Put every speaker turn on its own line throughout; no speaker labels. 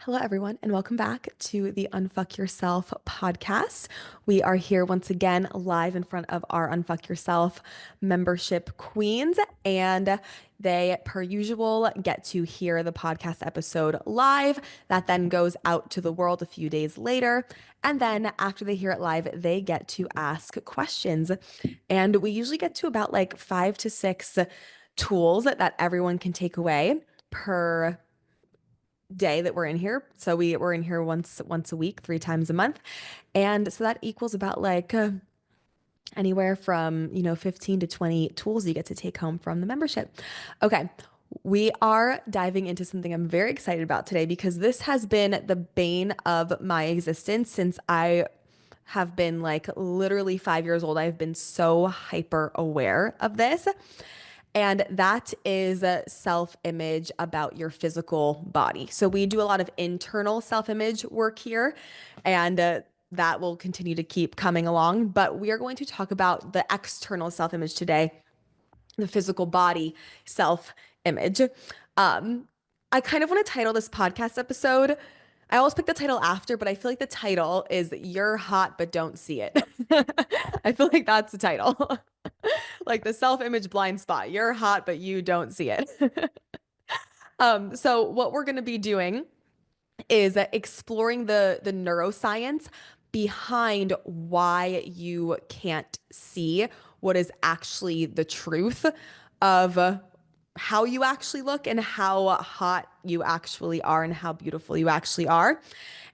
Hello, everyone, and welcome back to the Unfuck Yourself podcast. We are here once again live in front of our Unfuck Yourself membership queens, and they, per usual, get to hear the podcast episode live. That then goes out to the world a few days later. And then after they hear it live, they get to ask questions. And we usually get to about like 5 to 6 tools that everyone can take away per day that we're in here. So we're in here once a week, 3 times a month. And so that equals about like anywhere from, 15 to 20 tools you get to take home from the membership. Okay. We are diving into something I'm very excited about today because this has been the bane of my existence since I have been like literally 5 years old. I've been so hyper aware of this. And that is self-image about your physical body. So we do a lot of internal self-image work here, and that will continue to keep coming along. But we are going to talk about the external self-image today, the physical body self-image. I kind of want to title this podcast episode. I always pick the title after, but I feel like the title is You're Hot But Don't See It. I feel like that's the title. Like the self-image blind spot. You're hot, but you don't see it. So what we're going to be doing is exploring the neuroscience behind why you can't see what is actually the truth of how you actually look and how hot you actually are and how beautiful you actually are,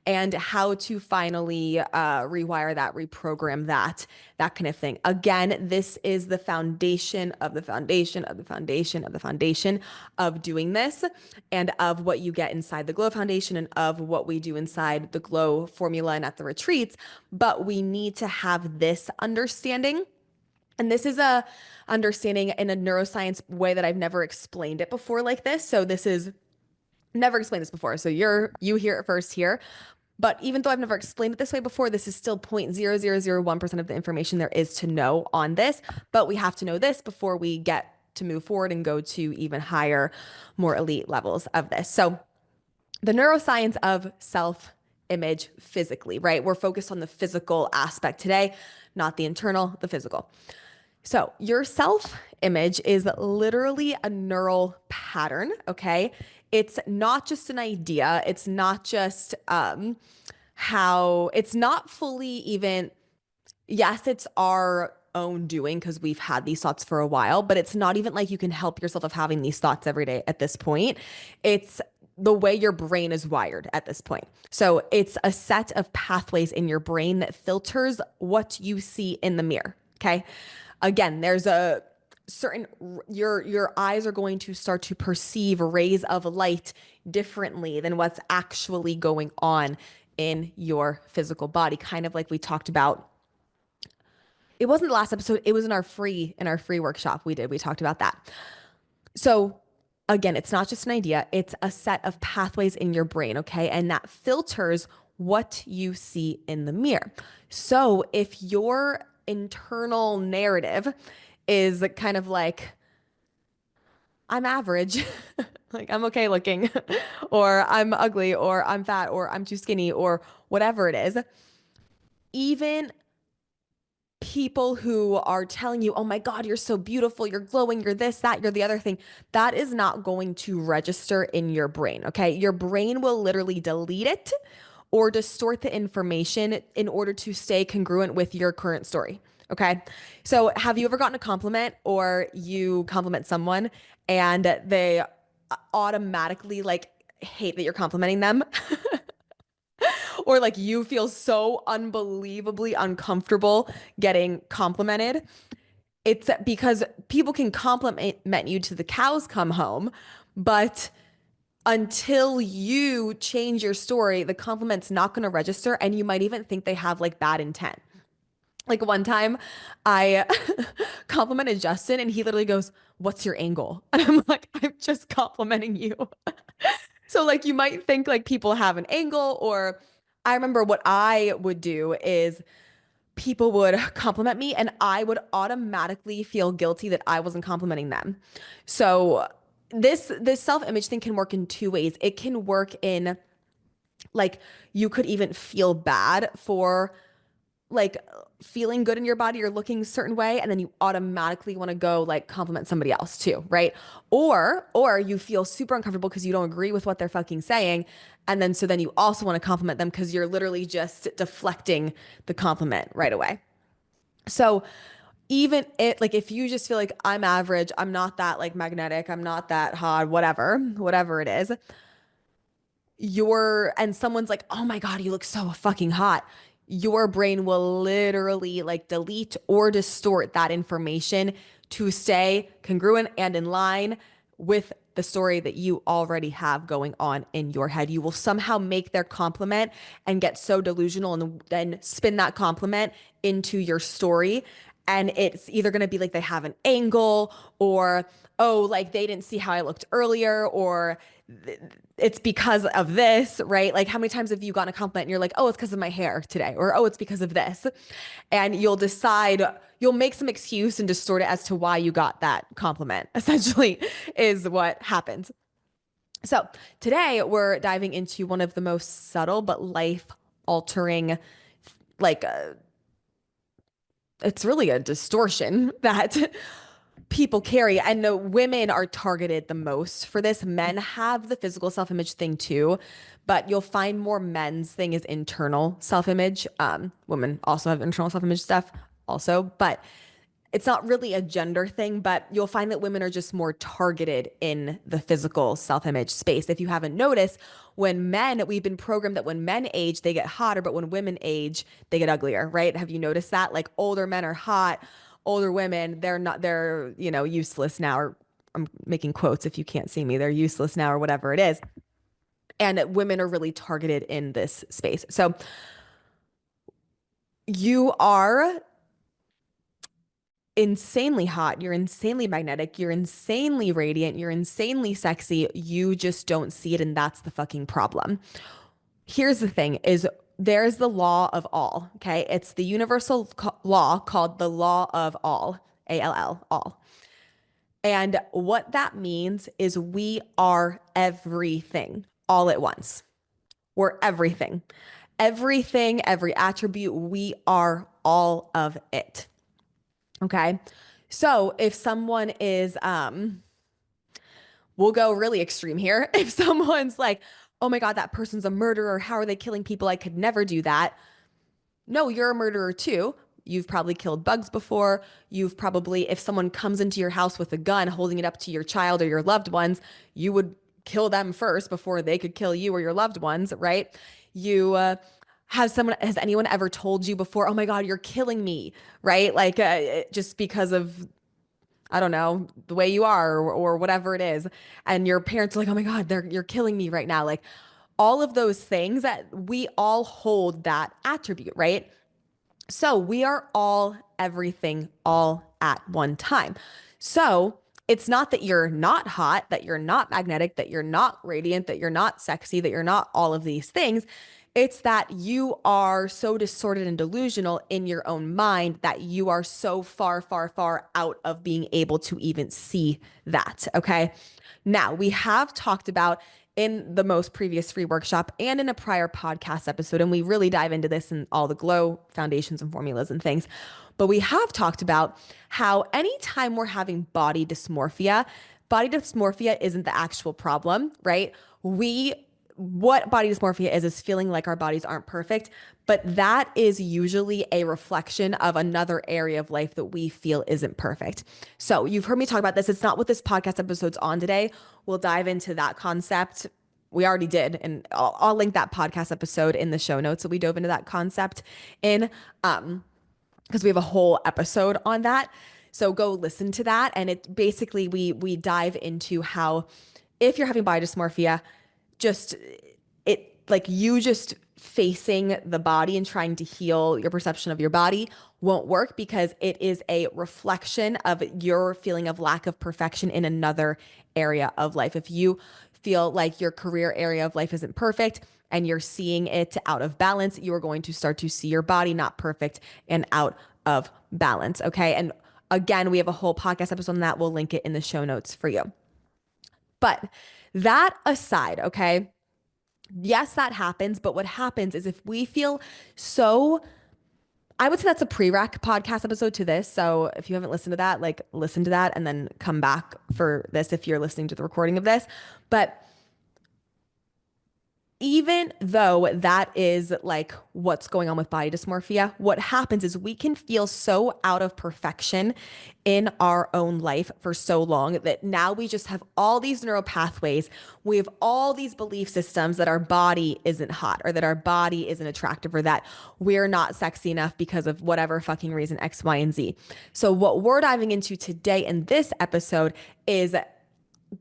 and how to finally rewire that, reprogram that kind of thing. Again, this is the foundation of the foundation of the foundation of the foundation of doing this, and of what you get inside the Glow Foundation, and of what we do inside the Glow formula and at the retreats. But we need to have this understanding. And this is a understanding in a neuroscience way that I've never explained it before like this. So this is never explained this before. So you hear it first here. But even though I've never explained it this way before, this is still 0.0001% of the information there is to know on this. But we have to know this before we get to move forward and go to even higher, more elite levels of this. So the neuroscience of self-image physically, right? We're focused on the physical aspect today, not the internal, the physical. So your self-image is literally a neural pattern, okay? It's not just an idea. It's not just it's not fully even, yes, it's our own doing because we've had these thoughts for a while, but it's not even like you can help yourself of having these thoughts every day at this point. It's the way your brain is wired at this point. So it's a set of pathways in your brain that filters what you see in the mirror, okay? Again, there's a certain your eyes are going to start to perceive rays of light differently than what's actually going on in your physical body, kind of like we talked about. It wasn't the last episode, it was in our free workshop we talked about that. So again, it's not just an idea, it's a set of pathways in your brain, okay? And that filters what you see in the mirror. So if your internal narrative is kind of like, I'm average, like I'm okay looking, or I'm ugly, or I'm fat, or I'm too skinny, or whatever it is, even people who are telling you, oh my God, you're so beautiful, you're glowing, you're this, that, you're the other thing, that is not going to register in your brain, okay? Your brain will literally delete it or distort the information in order to stay congruent with your current story, okay? So have you ever gotten a compliment, or you compliment someone and they automatically like hate that you're complimenting them? Or like you feel so unbelievably uncomfortable getting complimented? It's because people can compliment you to the cows come home, but until you change your story, the compliment's not going to register, and you might even think they have like bad intent. Like one time I complimented Justin and he literally goes, "What's your angle?" And I'm like, "I'm just complimenting you." So like you might think like people have an angle, or I remember what I would do is people would compliment me and I would automatically feel guilty that I wasn't complimenting them. So this self-image thing can work in two ways. It can work in Like you could even feel bad for like feeling good in your body or looking a certain way, and then you automatically want to go like compliment somebody else too, right? Or you feel super uncomfortable because you don't agree with what they're fucking saying, and then so then you also want to compliment them because you're literally just deflecting the compliment right away. So even it like if you just feel like I'm average, I'm not that like magnetic, I'm not that hot, whatever it is, and someone's like, "Oh my God, you look so fucking hot." Your brain will literally like delete or distort that information to stay congruent and in line with the story that you already have going on in your head. You will somehow make their compliment and get so delusional and then spin that compliment into your story. And it's either going to be like they have an angle, or, oh, like they didn't see how I looked earlier, or it's because of this, right? Like, how many times have you gotten a compliment and you're like, oh, it's because of my hair today, or oh, it's because of this? And you'll make some excuse and distort it as to why you got that compliment, essentially, is what happens. So, today we're diving into one of the most subtle but life altering, like, it's really a distortion that people carry, and the women are targeted the most for this. Men have the physical self-image thing too, but you'll find more men's thing is internal self-image. Women also have internal self-image stuff also, but it's not really a gender thing, but you'll find that women are just more targeted in the physical self-image space. If you haven't noticed, we've been programmed that when men age, they get hotter, but when women age, they get uglier, right? Have you noticed that? Like older men are hot, older women, they're not, they're, useless now, or I'm making quotes if you can't see me, they're useless now, or whatever it is. And women are really targeted in this space. So you are insanely hot, you're insanely magnetic, you're insanely radiant, you're insanely sexy. You just don't see it, and that's the fucking problem. Here's the thing is there's the law of all, okay? It's the universal law called the law of all, ALL, all. And what that means is we are everything all at once. We're everything. Everything, every attribute, we are all of it. Okay. So if someone is, we'll go really extreme here. If someone's like, oh my God, that person's a murderer. How are they killing people? I could never do that. No, you're a murderer too. You've probably killed bugs before. You've probably, if someone comes into your house with a gun, holding it up to your child or your loved ones, you would kill them first before they could kill you or your loved ones, right? You, has anyone ever told you before, oh my God, you're killing me, right? Like, just because of, I don't know, the way you are, or whatever it is. And your parents are like, oh my God, you're killing me right now. Like all of those things that we all hold that attribute, right? So we are all everything all at one time. So it's not that you're not hot, that you're not magnetic, that you're not radiant, that you're not sexy, that you're not all of these things. It's that you are so distorted and delusional in your own mind that you are so far, far, far out of being able to even see that. Okay. Now, we have talked about in the most previous free workshop and in a prior podcast episode, and we really dive into this in all the glow foundations and formulas and things. But we have talked about how anytime we're having body dysmorphia isn't the actual problem, right? What body dysmorphia is feeling like our bodies aren't perfect, but that is usually a reflection of another area of life that we feel isn't perfect. So you've heard me talk about this. It's not what this podcast episode's on today. We'll dive into that concept. We already did, and I'll link that podcast episode in the show notes. So we dove into that concept in, because we have a whole episode on that. So go listen to that. And it basically, we dive into how if you're having body dysmorphia, just it like you just facing the body and trying to heal your perception of your body won't work, because it is a reflection of your feeling of lack of perfection in another area of life. If you feel like your career area of life isn't perfect and you're seeing it out of balance, you are going to start to see your body not perfect and out of balance. Okay. And again, we have a whole podcast episode on that. We'll link it in the show notes for you. But that aside, okay, Yes, that happens, but what happens is if we feel so, I would say that's a prereq podcast episode to this. So if you haven't listened to that, like listen to that and then come back for this if you're listening to the recording of this. But even though that is like what's going on with body dysmorphia, what happens is we can feel so out of perfection in our own life for so long that now we just have all these neural pathways. We have all these belief systems that our body isn't hot or that our body isn't attractive or that we're not sexy enough because of whatever fucking reason, X, Y, and Z. So, what we're diving into today in this episode is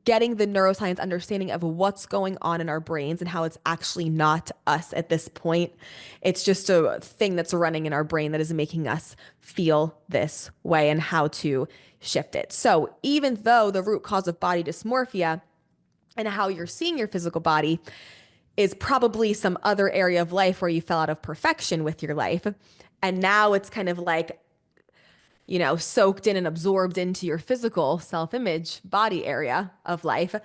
getting the neuroscience understanding of what's going on in our brains and how it's actually not us at this point. It's just a thing that's running in our brain that is making us feel this way and how to shift it. So, even though the root cause of body dysmorphia and how you're seeing your physical body is probably some other area of life where you fell out of perfection with your life, and now it's kind of like soaked in and absorbed into your physical self image body area of life.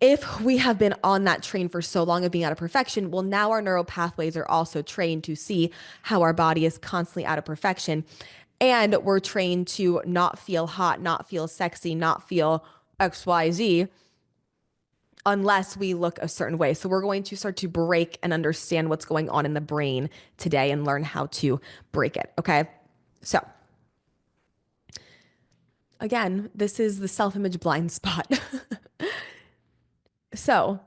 If we have been on that train for so long of being out of perfection, well, now our neural pathways are also trained to see how our body is constantly out of perfection. And we're trained to not feel hot, not feel sexy, not feel XYZ unless we look a certain way. So we're going to start to break and understand what's going on in the brain today and learn how to break it. Okay. So again, this is the self-image blind spot. So,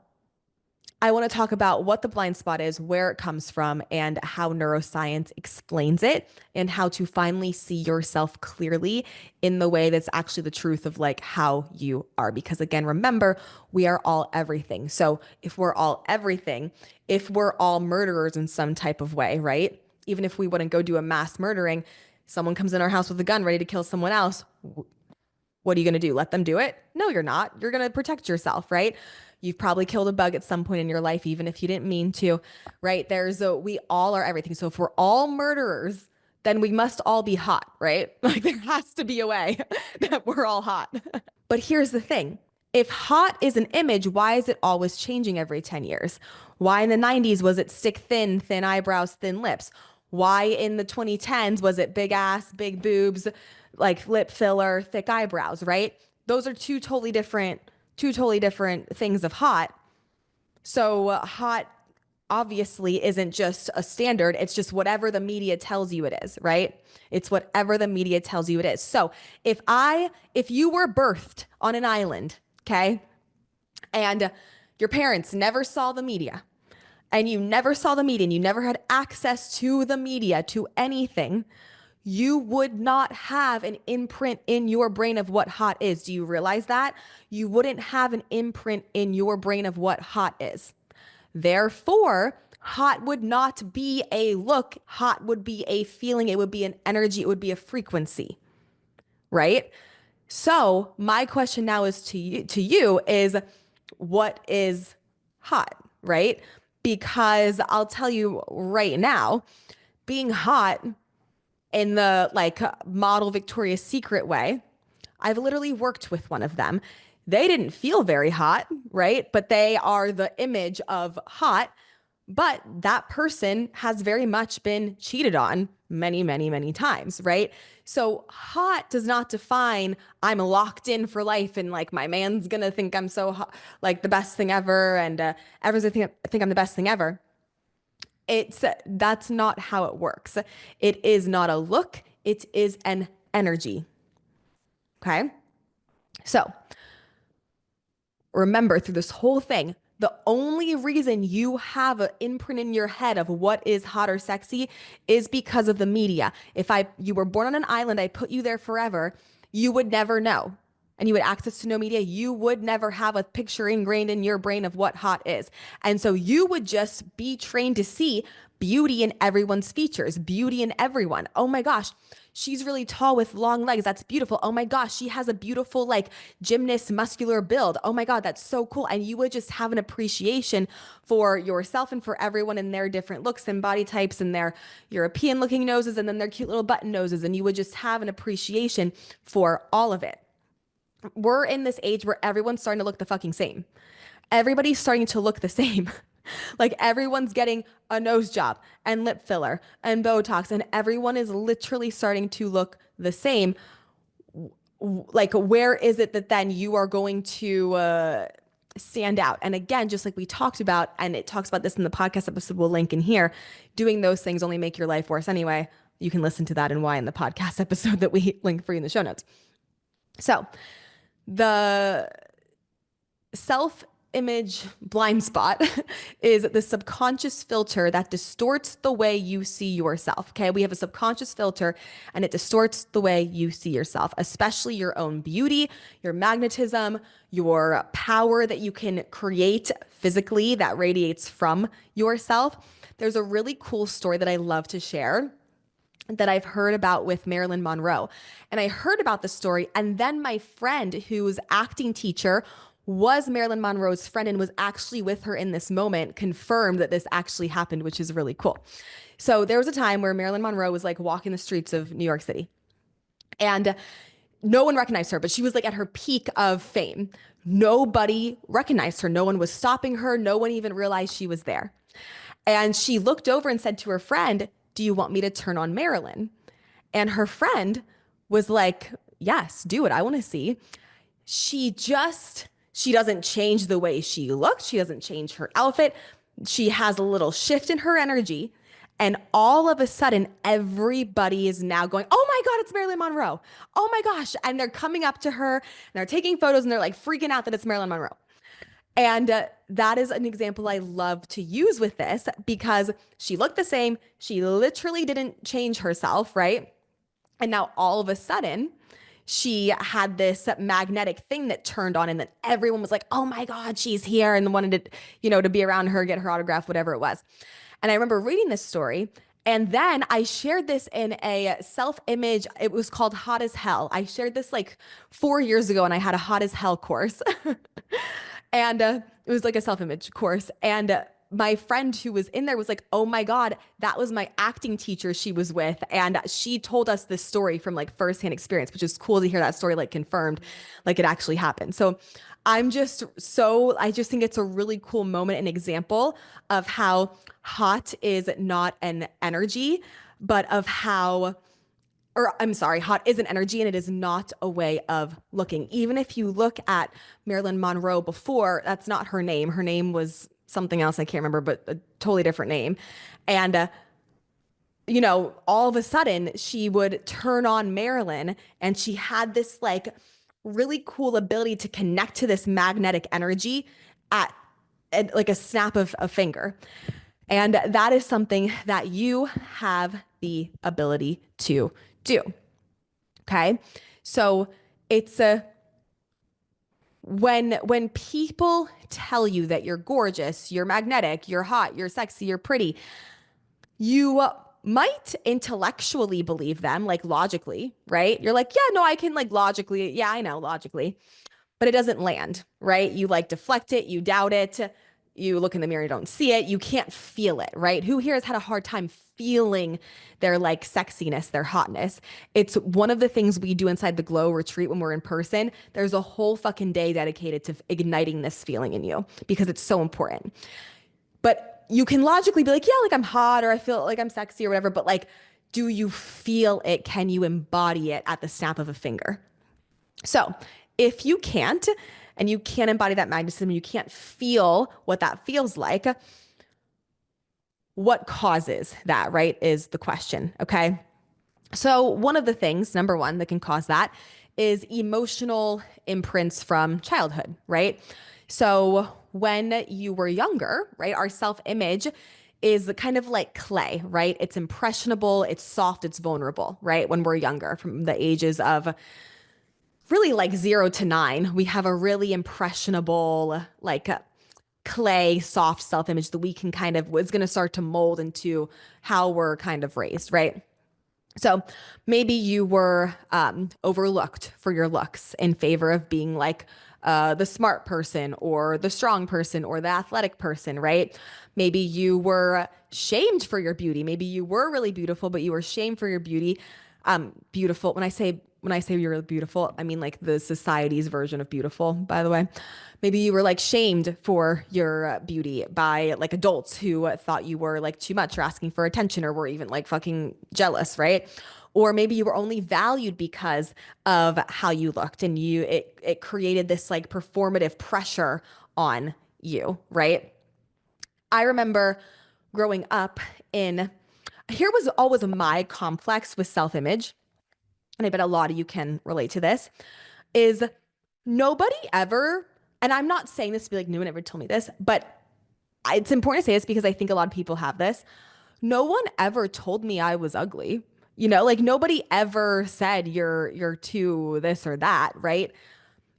I want to talk about what the blind spot is, where it comes from, and how neuroscience explains it, and how to finally see yourself clearly in the way that's actually the truth of like how you are. Because again, remember, we are all everything. So, if we're all everything, if we're all murderers in some type of way, right? Even if we wouldn't go do a mass murdering, someone comes in our house with a gun ready to kill someone else. What are you going to do? Let them do it? No, you're not. You're going to protect yourself, right? You've probably killed a bug at some point in your life, even if you didn't mean to, right? We all are everything. So if we're all murderers, then we must all be hot, right? Like there has to be a way that we're all hot. But here's the thing. If hot is an image, why is it always changing every 10 years? Why in the 90s was it stick thin, thin eyebrows, thin lips? Why in the 2010s was it big ass, big boobs, like lip filler, thick eyebrows, right? Those are two totally different things of hot. So hot obviously isn't just a standard. It's just whatever the media tells you it is, right? It's whatever the media tells you it is. So if you were birthed on an island, okay, and your parents never saw the media, and you never saw the media, and you never had access to the media, to anything, you would not have an imprint in your brain of what hot is. Do you realize that? You wouldn't have an imprint in your brain of what hot is. Therefore, hot would not be a look, hot would be a feeling, it would be an energy, it would be a frequency, right? So, my question now is to you is what is hot, right? Because I'll tell you right now, being hot in the like model Victoria's Secret way, I've literally worked with one of them. They didn't feel very hot, right? But they are the image of hot. But that person has very much been cheated on many, many, many times, right? So hot does not define I'm locked in for life and like my man's gonna think I'm so hot, like the best thing ever, and everyone's gonna think I'm the best thing ever. That's not how it works. It is not a look, it is an energy. Okay. So remember through this whole thing, the only reason you have an imprint in your head of what is hot or sexy is because of the media. If you were born on an island, I put you there forever, you would never know. And you would access to no media, you would never have a picture ingrained in your brain of what hot is. And so you would just be trained to see beauty in everyone's features, beauty in everyone. Oh my gosh, she's really tall with long legs. That's beautiful. Oh my gosh, she has a beautiful like gymnast muscular build. Oh my God, that's so cool. And you would just have an appreciation for yourself and for everyone and their different looks and body types and their European looking noses and then their cute little button noses. And you would just have an appreciation for all of it. We're in this age where everyone's starting to look the fucking same. everybody's starting to look the same. Like everyone's getting a nose job and lip filler and Botox, and everyone is literally starting to look the same. Like, where is it that then you are going to stand out? And again, just like we talked about, and it talks about this in the podcast episode, we'll link in here, doing those things only make your life worse anyway. You can listen to that and why in the podcast episode that we link for you in the show notes. So, the self image blind spot is the subconscious filter that distorts the way you see yourself. Okay. We have a subconscious filter and it distorts the way you see yourself, especially your own beauty, your magnetism, your power that you can create physically that radiates from yourself. There's a really cool story that I love to share that I've heard about with Marilyn Monroe. And I heard about the story, and then my friend, whose acting teacher was Marilyn Monroe's friend and was actually with her in this moment, confirmed that this actually happened, which is really cool. So there was a time where Marilyn Monroe was like walking the streets of New York City, and no one recognized her, but she was like at her peak of fame. Nobody recognized her. No one was stopping her. No one even realized she was there. And she looked over and said to her friend, "Do you want me to turn on Marilyn?" And her friend was like, "Yes, do it. I want to see." She doesn't change the way she looks. She doesn't change her outfit. She has a little shift in her energy. And all of a sudden, everybody is now going, "Oh my God, it's Marilyn Monroe. Oh my gosh." And they're coming up to her and they're taking photos and they're like freaking out that it's Marilyn Monroe. And that is an example I love to use with this because she looked the same. She literally didn't change herself, right? And now all of a sudden, she had this magnetic thing that turned on, and then everyone was like, "Oh my God, she's here," and wanted to, to be around her, get her autograph, whatever it was. And I remember reading this story. And then I shared this in a self-image. It was called Hot as Hell. I shared this like 4 years ago, and I had a Hot as Hell course. And it was like a self-image course. And my friend who was in there was like, "Oh my God, that was my acting teacher she was with." And she told us this story from like firsthand experience, which is cool to hear that story like confirmed, like it actually happened. So I just think it's a really cool moment and example of how hot is not an energy, but of how or I'm sorry, hot is an energy and it is not a way of looking. Even if you look at Marilyn Monroe before, that's not her name. Her name was something else I can't remember, but a totally different name. And, all of a sudden she would turn on Marilyn and she had this like really cool ability to connect to this magnetic energy at like a snap of a finger. And that is something that you have the ability to do. Okay. So it's when people tell you that you're gorgeous, you're magnetic, you're hot, you're sexy, you're pretty, you might intellectually believe them, like logically, right? You're like, "Yeah, no, I can like logically. Yeah, I know logically." But it doesn't land, right? You like deflect it, you doubt it, you look in the mirror, you don't see it, you can't feel it, right? Who here has had a hard time feeling their like sexiness, their hotness? It's one of the things we do inside the Glow retreat when we're in person. There's a whole fucking day dedicated to igniting this feeling in you because it's so important. But you can logically be like, "Yeah, like I'm hot or I feel like I'm sexy or whatever," but like, do you feel it? Can you embody it at the snap of a finger? So if you can't, and you can't embody that magnetism, you can't feel what that feels like, what causes that, right, is the question, okay? So one of the things, number one, that can cause that is emotional imprints from childhood, right? So when you were younger, right, our self-image is kind of like clay, right? It's impressionable, it's soft, it's vulnerable, right? When we're younger, from the ages of really like 0 to 9, we have a really impressionable, like clay, soft self image that we can kind of, is going to start to mold into how we're kind of raised, right? So maybe you were overlooked for your looks in favor of being like the smart person or the strong person or the athletic person, right? Maybe you were shamed for your beauty. Maybe you were really beautiful, but you were shamed for your beauty. Beautiful. When I say when I say you're beautiful, I mean like the society's version of beautiful, by the way. Maybe you were like shamed for your beauty by like adults who thought you were like too much or asking for attention or were even like fucking jealous, right? Or maybe you were only valued because of how you looked and it created this like performative pressure on you, right? I remember growing up in here was always my complex with self-image, and I bet a lot of you can relate to this, is nobody ever, and I'm not saying this to be like, no one ever told me this, but it's important to say this because I think a lot of people have this. No one ever told me I was ugly. Like nobody ever said you're too this or that, right?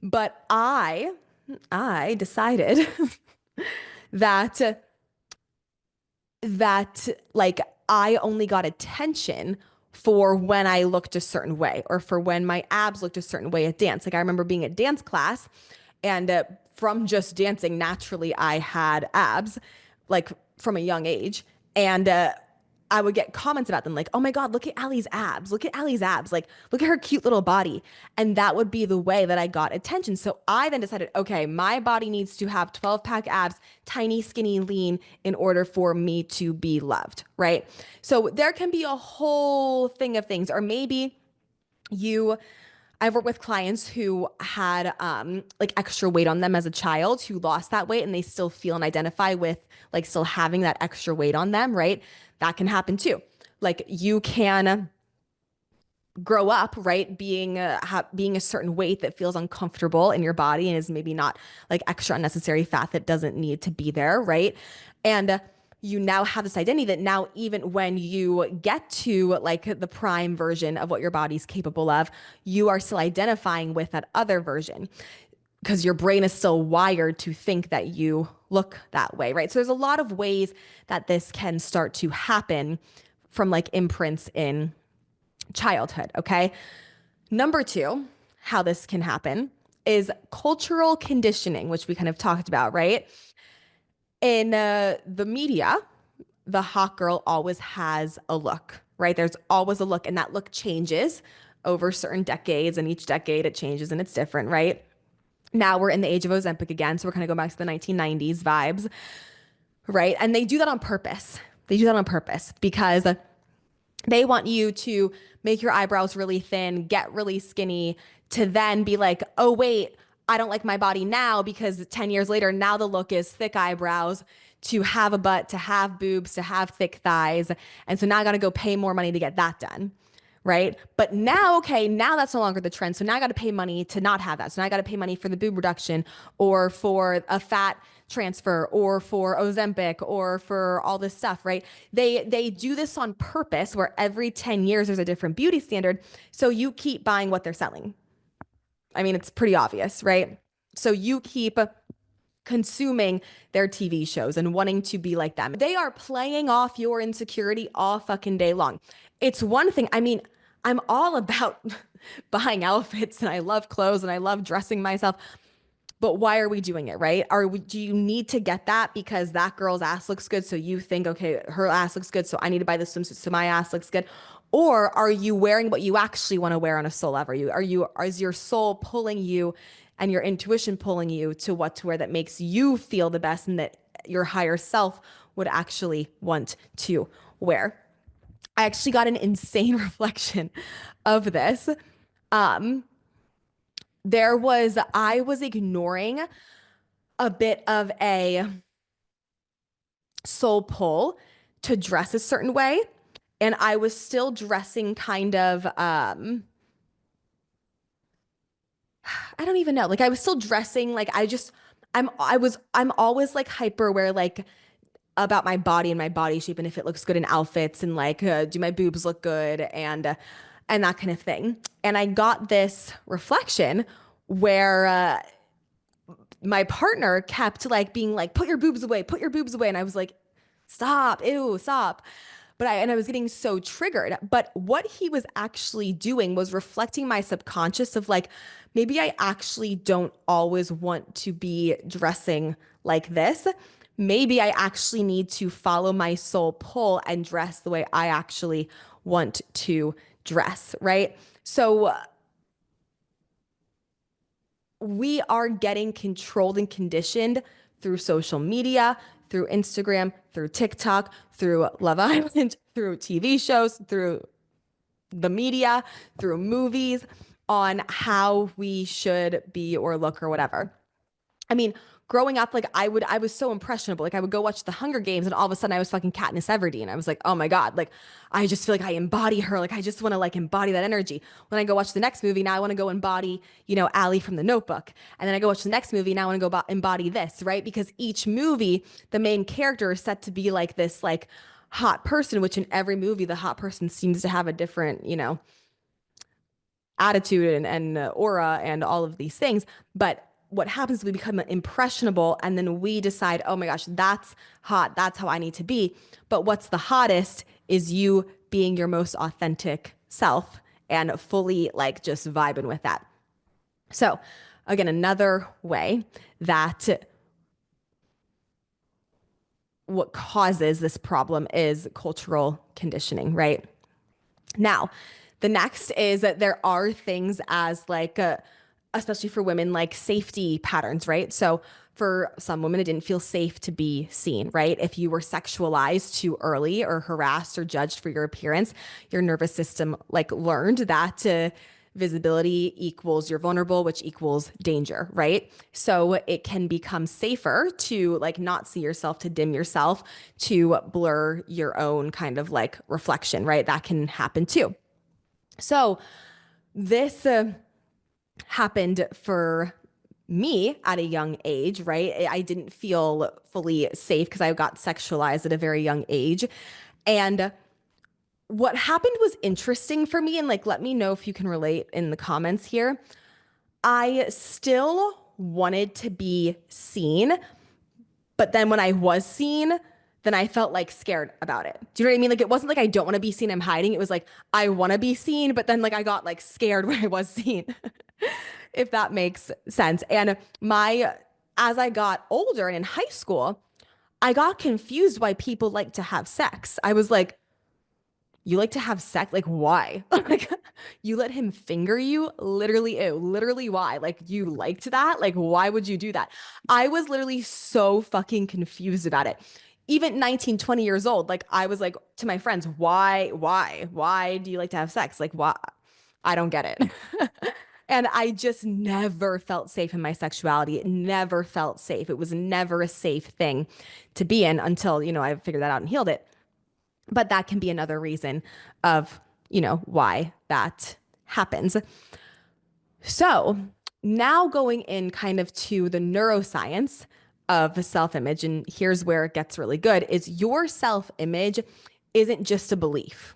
But I decided that that like I only got attention for when I looked a certain way or for when my abs looked a certain way at dance. Like I remember being at dance class and from just dancing, naturally I had abs like from a young age. And I would get comments about them like, oh my God, look at Allie's abs. Look at Allie's abs. Like, look at her cute little body. And that would be the way that I got attention. So I then decided, okay, my body needs to have 12-pack abs, tiny, skinny, lean in order for me to be loved, right? So there can be a whole thing of things. Or maybe you I've worked with clients who had like extra weight on them as a child who lost that weight and they still feel and identify with like still having that extra weight on them, right? That can happen too. Like you can grow up, right, being a certain weight that feels uncomfortable in your body and is maybe not like extra unnecessary fat that doesn't need to be there, right? And you now have this identity that now even when you get to like the prime version of what your body's capable of, you are still identifying with that other version because your brain is still wired to think that you look that way, right? So there's a lot of ways that this can start to happen from like imprints in childhood, okay? Number two, how this can happen is cultural conditioning, which we kind of talked about, right? In the media, the hot girl always has a look, right? There's always a look, and that look changes over certain decades, and each decade it changes and it's different, right? Now we're in the age of Ozempic again, so we're kind of going back to the 1990s vibes, right? And they do that on purpose. They do that on purpose because they want you to make your eyebrows really thin, get really skinny, to then be like, oh, wait, I don't like my body now because 10 years later, now the look is thick eyebrows, to have a butt, to have boobs, to have thick thighs. And so now I got to go pay more money to get that done. Right. But now, okay, now that's no longer the trend. So now I got to pay money to not have that. So now I got to pay money for the boob reduction or for a fat transfer or for Ozempic or for all this stuff, right? They do this on purpose where every 10 years there's a different beauty standard. So you keep buying what they're selling. I mean, it's pretty obvious, right? So you keep consuming their TV shows and wanting to be like them. They are playing off your insecurity all fucking day long. It's one thing. I mean, I'm all about buying outfits and I love clothes and I love dressing myself. But why are we doing it, right? Do you need to get that because that girl's ass looks good? So you think, okay, her ass looks good, so I need to buy this swimsuit so my ass looks good. Or are you wearing what you actually want to wear on a soul level? Is your soul pulling you and your intuition pulling you to what to wear that makes you feel the best and that your higher self would actually want to wear? I actually got an insane reflection of this. Um, I was ignoring a bit of a soul pull to dress a certain way. And I was still dressing kind of, I don't even know. Like I was still dressing like I'm always like hyper aware, like about my body and my body shape and if it looks good in outfits and like, do my boobs look good and that kind of thing. And I got this reflection where, my partner kept like being like, put your boobs away, put your boobs away. And I was like, stop, ew, stop. And I was getting so triggered. But what he was actually doing was reflecting my subconscious of like, maybe I actually don't always want to be dressing like this. Maybe I actually need to follow my soul pull and dress the way I actually want to dress, right? So we are getting controlled and conditioned through social media, through Instagram, through TikTok, through Love Island, through TV shows, through the media, through movies on how we should be or look or whatever. I mean, growing up, like I was so impressionable. Like I would go watch the Hunger Games and all of a sudden I was fucking Katniss Everdeen. I was like, oh my God, like I just feel like I embody her. Like I just want to like embody that energy. When I go watch the next movie, now I want to go embody, Allie from the Notebook. And then I go watch the next movie, now I want to go embody this, right? Because each movie, the main character is set to be like this, like hot person, which in every movie, the hot person seems to have a different, attitude and aura and all of these things. But what happens is we become impressionable and then we decide, oh my gosh, that's hot. That's how I need to be. But what's the hottest is you being your most authentic self and fully like just vibing with that. So, again, another way that what causes this problem is cultural conditioning, right? Now, the next is that there are things as like, especially for women, like safety patterns, right? So for some women, it didn't feel safe to be seen, right? If you were sexualized too early or harassed or judged for your appearance, your nervous system like learned that visibility equals you're vulnerable, which equals danger, right? So it can become safer to like not see yourself, to dim yourself, to blur your own kind of like reflection, right? That can happen too. So this happened for me at a young age, right? I didn't feel fully safe because I got sexualized at a very young age. And what happened was interesting for me. And like, let me know if you can relate in the comments here. I still wanted to be seen, but then when I was seen, then I felt like scared about it. Do you know what I mean? Like it wasn't like I don't want to be seen, I'm hiding. It was like I want to be seen, but then like I got like scared when I was seen, if that makes sense. And as I got older and in high school, I got confused why people like to have sex. I was like, you like to have sex? Like, why? Like, you let him finger you? Literally, ew, literally, why? Like, you liked that? Like, why would you do that? I was literally so fucking confused about it. Even 19, 20 years old, like, I was like to my friends, why do you like to have sex? Like, why? I don't get it. And I just never felt safe in my sexuality. It never felt safe. It was never a safe thing to be in until, I figured that out and healed it. But that can be another reason of, why that happens. So now going in kind of to the neuroscience of self-image, and here's where it gets really good, is your self-image isn't just a belief.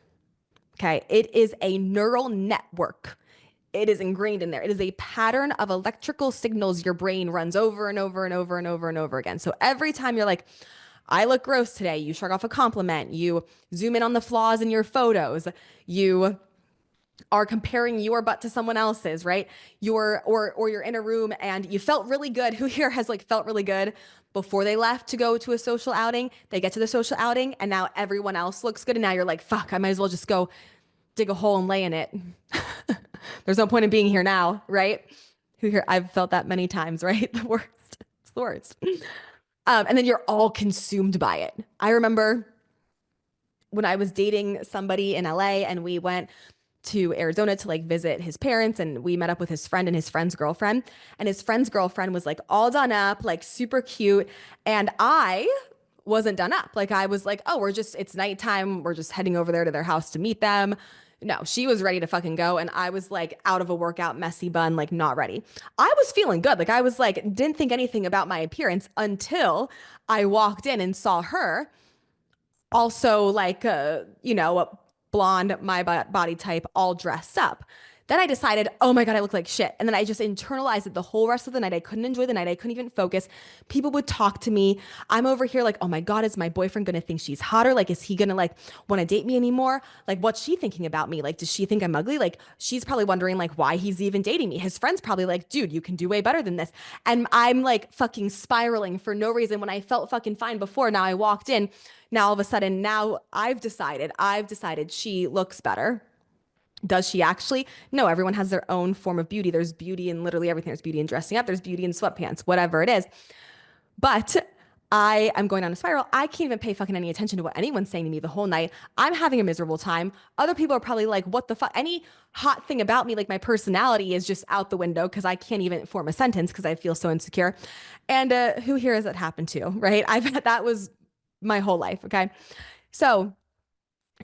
Okay. It is a neural network. It is ingrained in there. It is a pattern of electrical signals your brain runs over and over and over and over and over again. So every time you're like, I look gross today, you shrug off a compliment, you zoom in on the flaws in your photos, you are comparing your butt to someone else's, right? Or you're in a room and you felt really good. Who here has like felt really good before they left to go to a social outing? They get to the social outing and now everyone else looks good and now you're like, fuck, I might as well just go dig a hole and lay in it. There's no point in being here now, right? Who here? I've felt that many times, right? The worst. It's the worst. And then you're all consumed by it. I remember when I was dating somebody in LA and we went to Arizona to like visit his parents and we met up with his friend and his friend's girlfriend. And his friend's girlfriend was like all done up, like super cute. And I wasn't done up. Like I was like, oh, it's nighttime. We're just heading over there to their house to meet them. No, she was ready to fucking go. And I was like out of a workout, messy bun, like not ready. I was feeling good. Like I was like, didn't think anything about my appearance until I walked in and saw her also like, blonde, my body type, all dressed up. Then I decided, oh my God, I look like shit. And then I just internalized it the whole rest of the night. I couldn't enjoy the night. I couldn't even focus. People would talk to me. I'm over here like, oh my God, is my boyfriend going to think she's hotter? Like, is he going to like want to date me anymore? Like, what's she thinking about me? Like, does she think I'm ugly? Like, she's probably wondering like why he's even dating me. His friend's probably like, dude, you can do way better than this. And I'm like fucking spiraling for no reason when I felt fucking fine before. Now I walked in. Now all of a sudden, now I've decided she looks better. Does she actually? No, everyone has their own form of beauty. There's beauty in literally everything. There's beauty in dressing up, there's beauty in sweatpants, whatever it is. But I am going on a spiral. I can't even pay fucking any attention to what anyone's saying to me the whole night. I'm having a miserable time. Other people are probably like, what the fuck? Any hot thing about me, like my personality, is just out the window because I can't even form a sentence because I feel so insecure. And who here has that happened to, right? That was my whole life. Okay. So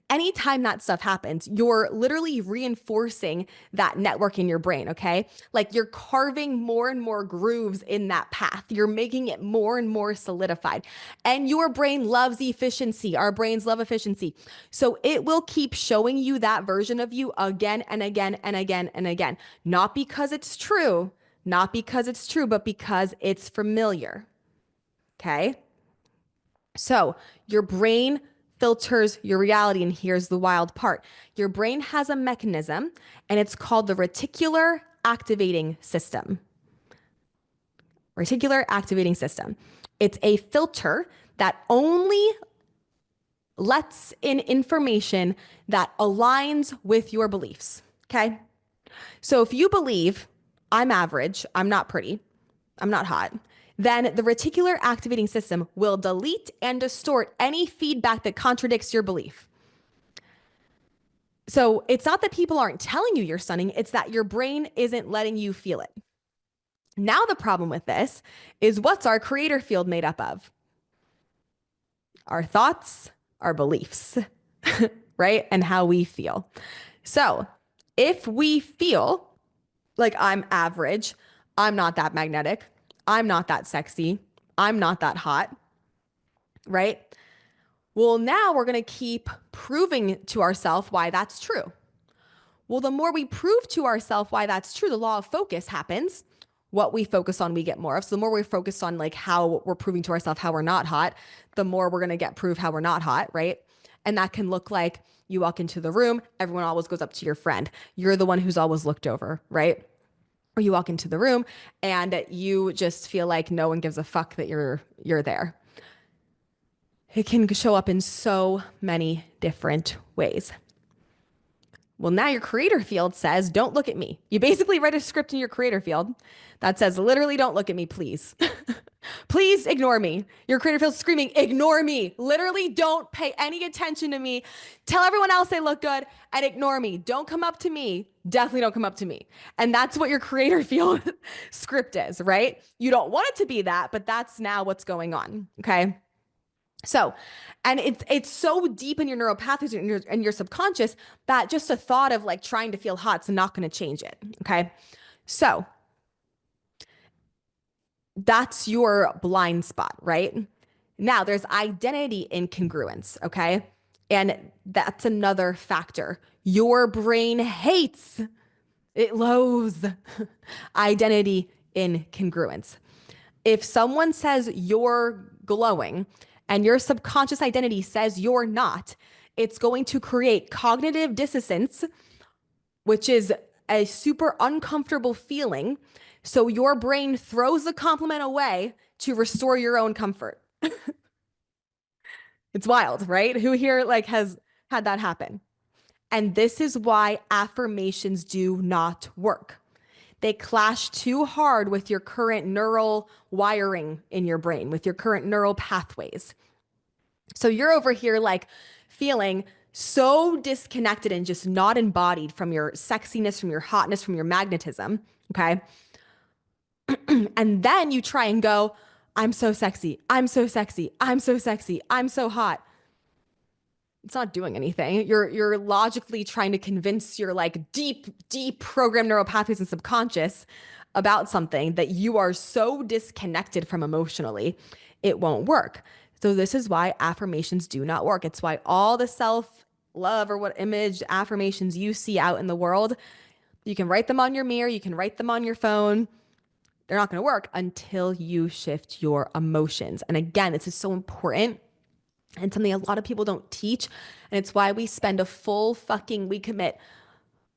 anytime that stuff happens, you're literally reinforcing that network in your brain, okay? Like you're carving more and more grooves in that path. You're making it more and more solidified. And your brain loves efficiency. Our brains love efficiency. So it will keep showing you that version of you again and again and again and again. Not because it's true, not because it's true, but because it's familiar, okay? So your brain filters your reality. And here's the wild part. Your brain has a mechanism and it's called the reticular activating system. Reticular activating system. It's a filter that only lets in information that aligns with your beliefs. Okay. So if you believe I'm average, I'm not pretty, I'm not hot, then the reticular activating system will delete and distort any feedback that contradicts your belief. So it's not that people aren't telling you you're stunning, it's that your brain isn't letting you feel it. Now, the problem with this is what's our creator field made up of? Our thoughts, our beliefs, right? And how we feel. So if we feel like I'm average, I'm not that magnetic, I'm not that sexy, I'm not that hot, right? Well, now we're going to keep proving to ourselves why that's true. Well, the more we prove to ourselves why that's true, the law of focus happens. What we focus on, we get more of. So the more we're focused on like how we're proving to ourselves how we're not hot, the more we're going to get proof how we're not hot, right? And that can look like you walk into the room, everyone always goes up to your friend. You're the one who's always looked over, right? Or you walk into the room and you just feel like no one gives a fuck that you're there. It can show up in so many different ways. Well, now your creator field says, don't look at me. You basically write a script in your creator field that says, literally, don't look at me, please. Please ignore me. Your creator field's screaming, ignore me. Literally, don't pay any attention to me. Tell everyone else they look good and ignore me. Don't come up to me. Definitely don't come up to me. And that's what your creator field script is, right? You don't want it to be that, but that's now what's going on. Okay. So, and it's so deep in your neural pathways and your subconscious that just a thought of like trying to feel hot's not going to change it. Okay. So that's your blind spot, right? Now there's identity incongruence. Okay. And that's another factor. Your brain hates, it loathes identity incongruence. If someone says you're glowing and your subconscious identity says you're not, it's going to create cognitive dissonance, which is a super uncomfortable feeling. So your brain throws the compliment away to restore your own comfort. It's wild, right? Who here like has had that happen? And this is why affirmations do not work. They clash too hard with your current neural wiring in your brain, with your current neural pathways. So you're over here like feeling so disconnected and just not embodied from your sexiness, from your hotness, from your magnetism. Okay. And then you try and go, I'm so sexy. I'm so sexy. I'm so sexy. I'm so hot. It's not doing anything. You're logically trying to convince your like deep program neural pathways and subconscious about something that you are so disconnected from emotionally, it won't work. So this is why affirmations do not work. It's why all the self-love or what image affirmations you see out in the world, you can write them on your mirror, you can write them on your phone. They're not going to work until you shift your emotions. And again, this is so important and something a lot of people don't teach. And it's why we spend we commit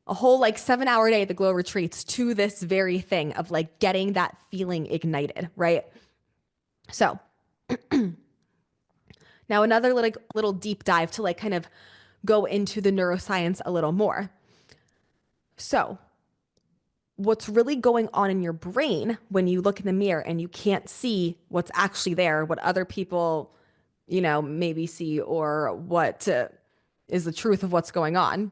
a whole like 7-hour day at the Glow retreats to this very thing of like getting that feeling ignited, right? So now another little deep dive to like kind of go into the neuroscience a little more. So, what's really going on in your brain when you look in the mirror and you can't see what's actually there, what other people, maybe see, or what is the truth of what's going on?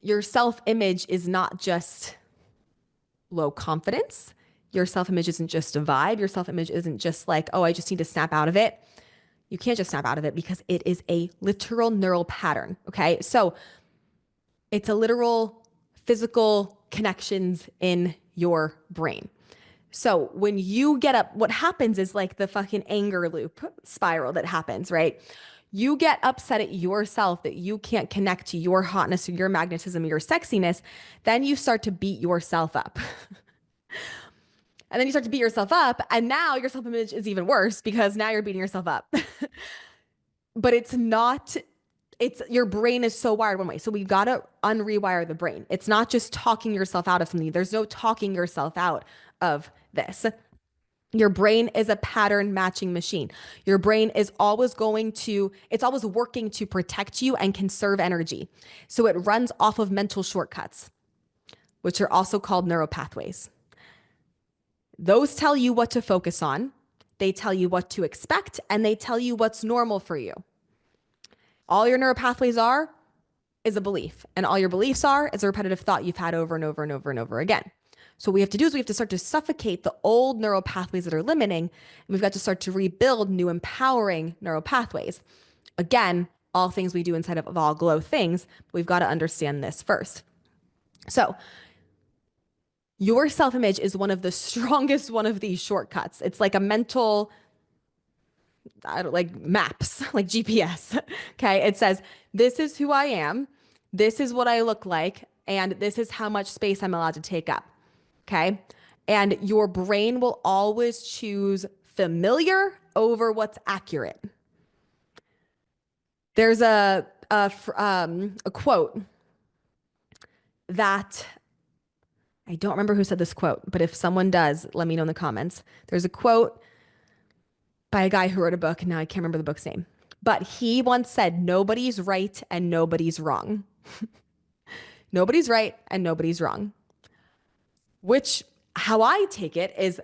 Your self image is not just low confidence. Your self image isn't just a vibe. Your self image isn't just like, oh, I just need to snap out of it. You can't just snap out of it because it is a literal neural pattern. Okay. So it's a literal physical connections in your brain. So when you get up, what happens is like the fucking anger loop spiral that happens, right? You get upset at yourself that you can't connect to your hotness or your magnetism or your sexiness. Then you start to beat yourself up. And then you start to beat yourself up. And now your self image is even worse because now you're beating yourself up. But it's not, it's your brain is so wired one way. So we've got to unrewire the brain. It's not just talking yourself out of something. There's no talking yourself out of this. Your brain is a pattern matching machine. Your brain is always it's always working to protect you and conserve energy. So it runs off of mental shortcuts, which are also called neuropathways. Those tell you what to focus on, they tell you what to expect, and they tell you what's normal for you. All your neuropathways are is a belief, and all your beliefs are is a repetitive thought you've had over and over and over and over again. So what we have to do is we have to start to suffocate the old neural pathways that are limiting, and we've got to start to rebuild new empowering neural pathways. Again, all things we do inside of all glow things, but we've got to understand this first. So your self-image is one of the strongest one of these shortcuts. It's like a mental, like maps, like GPS. Okay. It says, this is who I am. This is what I look like. And this is how much space I'm allowed to take up. Okay. And your brain will always choose familiar over what's accurate. There's a quote that I don't remember who said this quote, but if someone does, let me know in the comments. There's a quote by a guy who wrote a book, and now I can't remember the book's name. But he once said, nobody's right and nobody's wrong. Nobody's right and nobody's wrong. Which, how I take it is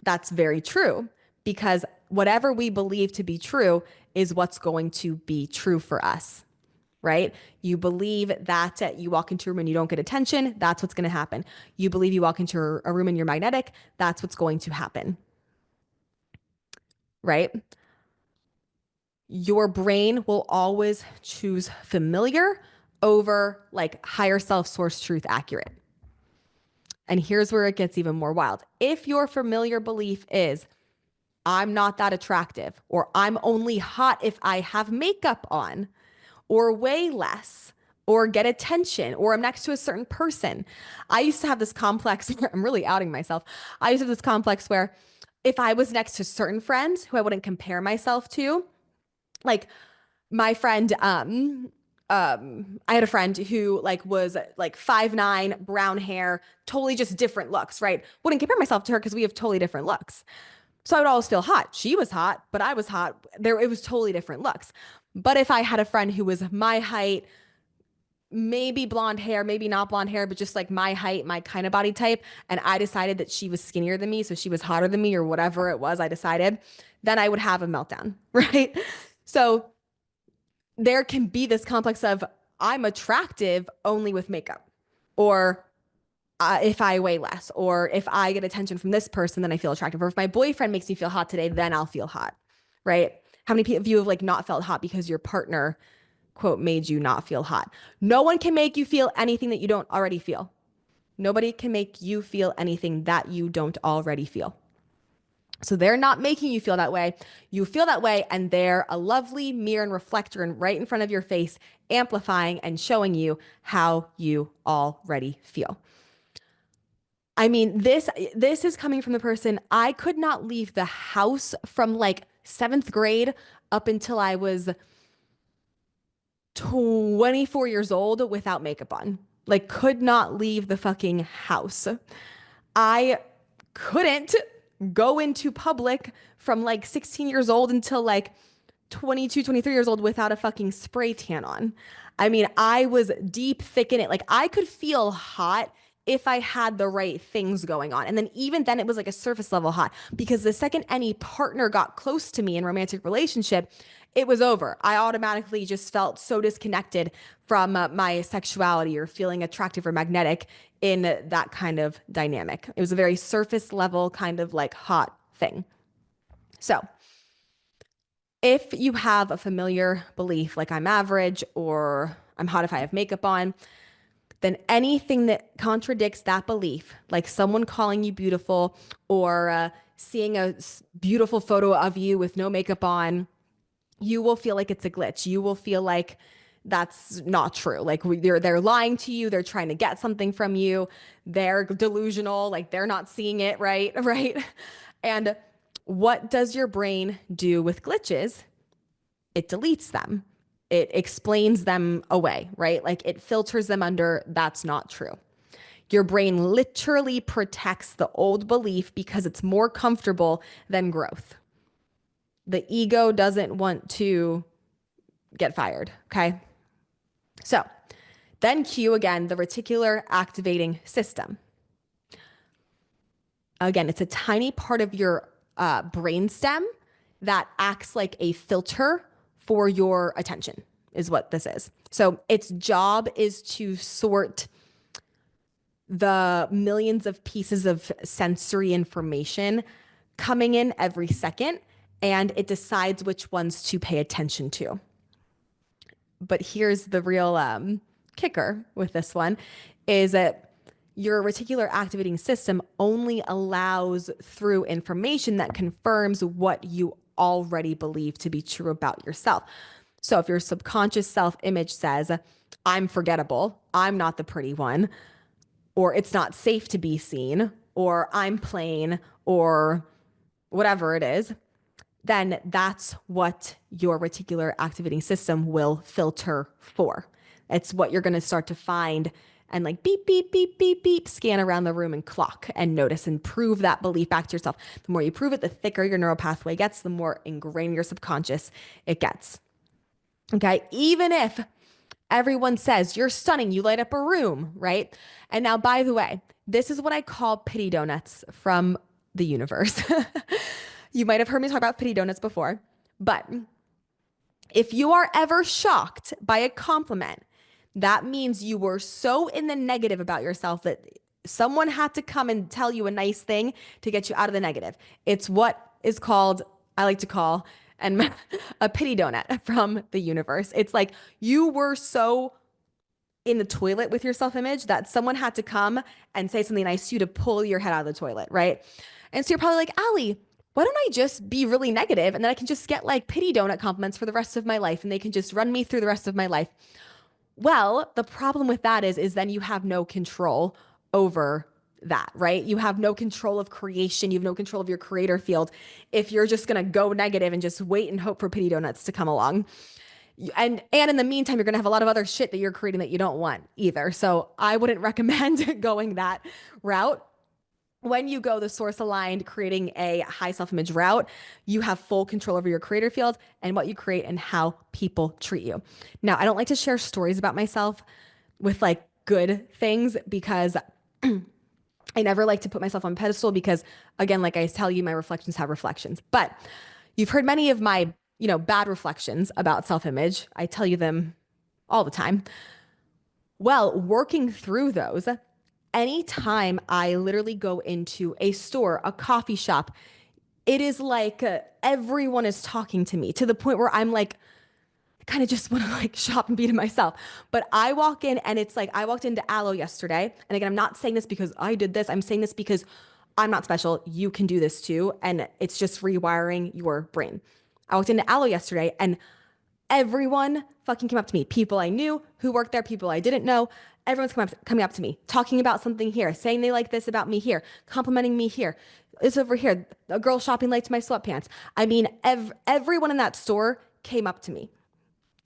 that's very true, because whatever we believe to be true is what's going to be true for us, right? You believe that you walk into a room and you don't get attention, that's what's going to happen. You believe you walk into a room and you're magnetic, that's what's going to happen, right? Your brain will always choose familiar over like higher self source truth accurate. And here's where it gets even more wild. If your familiar belief is, I'm not that attractive, or I'm only hot if I have makeup on, or weigh less, or get attention, or I'm next to a certain person. I used to have this complex, I'm really outing myself. I used to have this complex where if I was next to certain friends who I wouldn't compare myself to, like my friend, I had a friend who like was like 5'9", brown hair, totally just different looks, right? Wouldn't compare myself to her because we have totally different looks. So I would always feel hot. She was hot, but I was hot. It was totally different looks. But if I had a friend who was my height, maybe blonde hair, maybe not blonde hair, but just like my height, my kind of body type, and I decided that she was skinnier than me, so she was hotter than me or whatever it was I decided, then I would have a meltdown, right? So there can be this complex of I'm attractive only with makeup, or if I weigh less, or if I get attention from this person, then I feel attractive, or if my boyfriend makes me feel hot today, then I'll feel hot, right? How many of you have like not felt hot because your partner, quote, made you not feel hot? No one can make you feel anything that you don't already feel. Nobody can make you feel anything that you don't already feel. So they're not making you feel that way. You feel that way, and they're a lovely mirror and reflector and right in front of your face, amplifying and showing you how you already feel. I mean, this is coming from the person. I could not leave the house from like 7th grade up until I was 24 years old without makeup on. Like, could not leave the fucking house. I couldn't go into public from like 16 years old until like 22, 23 years old without a fucking spray tan on. I mean, I was deep, thick in it. Like I could feel hot if I had the right things going on. And then even then it was like a surface level hot because the second any partner got close to me in romantic relationship, it was over. I automatically just felt so disconnected from my sexuality or feeling attractive or magnetic in that kind of dynamic. It was a very surface level kind of like hot thing. So, if you have a familiar belief like I'm average or I'm hot if I have makeup on, then anything that contradicts that belief, like someone calling you beautiful or seeing a beautiful photo of you with no makeup on, you will feel like it's a glitch. You will feel like that's not true. Like they're lying to you. They're trying to get something from you. They're delusional. Like they're not seeing it right, right? And what does your brain do with glitches? It deletes them. It explains them away, right? Like it filters them under that's not true. Your brain literally protects the old belief because it's more comfortable than growth. The ego doesn't want to get fired, okay? So then cue again the reticular activating system. Again, it's a tiny part of your brainstem that acts like a filter for your attention, is what this is. So its job is to sort the millions of pieces of sensory information coming in every second, and it decides which ones to pay attention to. But here's the real kicker with this one is that your reticular activating system only allows through information that confirms what you already believe to be true about yourself. So if your subconscious self-image says, I'm forgettable, I'm not the pretty one, or it's not safe to be seen, or I'm plain, or whatever it is, then that's what your reticular activating system will filter for. It's what you're going to start to find and like beep, beep, beep, beep, beep, scan around the room and clock and notice and prove that belief back to yourself. The more you prove it, the thicker your neural pathway gets, the more ingrained in your subconscious it gets. Okay. Even if everyone says you're stunning, you light up a room, right? And now, by the way, this is what I call pity donuts from the universe. You might have heard me talk about pity donuts before, but if you are ever shocked by a compliment, that means you were so in the negative about yourself that someone had to come and tell you a nice thing to get you out of the negative. It's what is called, I like to call, and a pity donut from the universe. It's like you were so in the toilet with your self-image that someone had to come and say something nice to you to pull your head out of the toilet, right? And so you're probably like, Allie, why don't I just be really negative and then I can just get like pity donut compliments for the rest of my life and they can just run me through the rest of my life. Well, the problem with that is then you have no control over that, right? You have no control of creation. You have no control of your creator field if you're just going to go negative and just wait and hope for pity donuts to come along. And in the meantime, you're going to have a lot of other shit that you're creating that you don't want either. So I wouldn't recommend going that route. When you go the source aligned, creating a high self image route, you have full control over your creator field and what you create and how people treat you. Now, I don't like to share stories about myself with like good things because I never like to put myself on a pedestal because, again, like I tell you, my reflections have reflections. But you've heard many of my, bad reflections about self image. I tell you them all the time. Well, working through those, anytime I literally go into a store, a coffee shop, it is like everyone is talking to me to the point where I'm like, kind of just want to like shop and be to myself. But I walk in and it's like I walked into Aloe yesterday. And again, I'm not saying this because I did this. I'm saying this because I'm not special. You can do this too. And it's just rewiring your brain. I walked into Aloe yesterday and everyone fucking came up to me. People I knew who worked there, people I didn't know. Everyone's coming up to me, talking about something here, saying they like this about me here, complimenting me here. It's over here. A girl shopping late to my sweatpants. I mean, everyone in that store came up to me.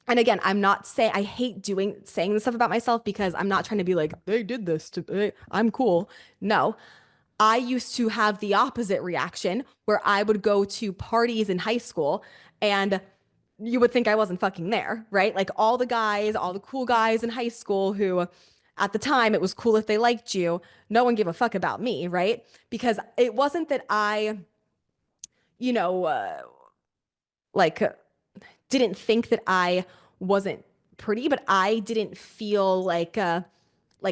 And again, I'm not saying I hate saying this stuff about myself because I'm not trying to be like, they did this to me. I'm cool. No. I used to have the opposite reaction where I would go to parties in high school and you would think I wasn't fucking there, right? Like all the guys, all the cool guys in high school who at the time it was cool if they liked you, no one gave a fuck about me, right? Because it wasn't that I, you know, like didn't think that I wasn't pretty, but I didn't feel like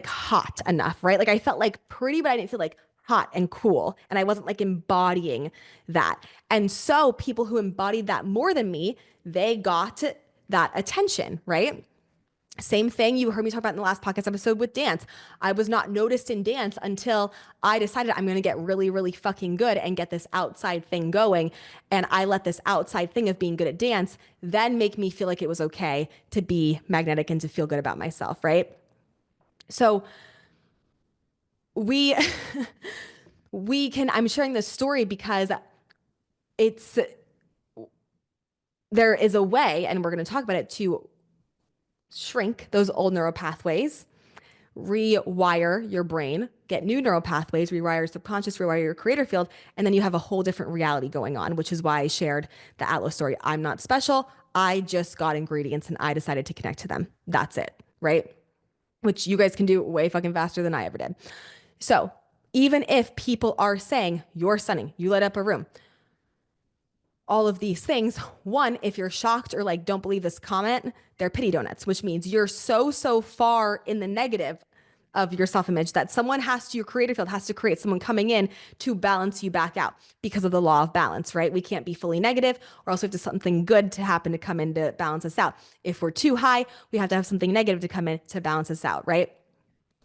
hot enough, right? Like I felt like pretty, but I didn't feel like hot and cool. And I wasn't like embodying that. And so people who embodied that more than me, they got that attention, right? Same thing you heard me talk about in the last podcast episode with dance. I was not noticed in dance until I decided I'm going to get really, really fucking good and get this outside thing going. And I let this outside thing of being good at dance then make me feel like it was okay to be magnetic and to feel good about myself, right? So we we can I'm sharing this story because it's there is a way, and we're going to talk about it, to shrink those old neural pathways, rewire your brain, get new neural pathways, rewire your subconscious, rewire your creator field, and then you have a whole different reality going on, which is why I shared the Atlas story. I'm not special. I just got ingredients and I decided to connect to them. That's it, right? Which you guys can do way fucking faster than I ever did. So even if people are saying, you're stunning, you lit up a room, all of these things, one, if you're shocked or like, don't believe this comment, they're pity donuts, which means you're so far in the negative of your self-image that someone has to, your creative field has to create someone coming in to balance you back out because of the law of balance, right? We can't be fully negative or else we have to something good to happen to come in to balance us out. If we're too high, we have to have something negative to come in to balance us out, right?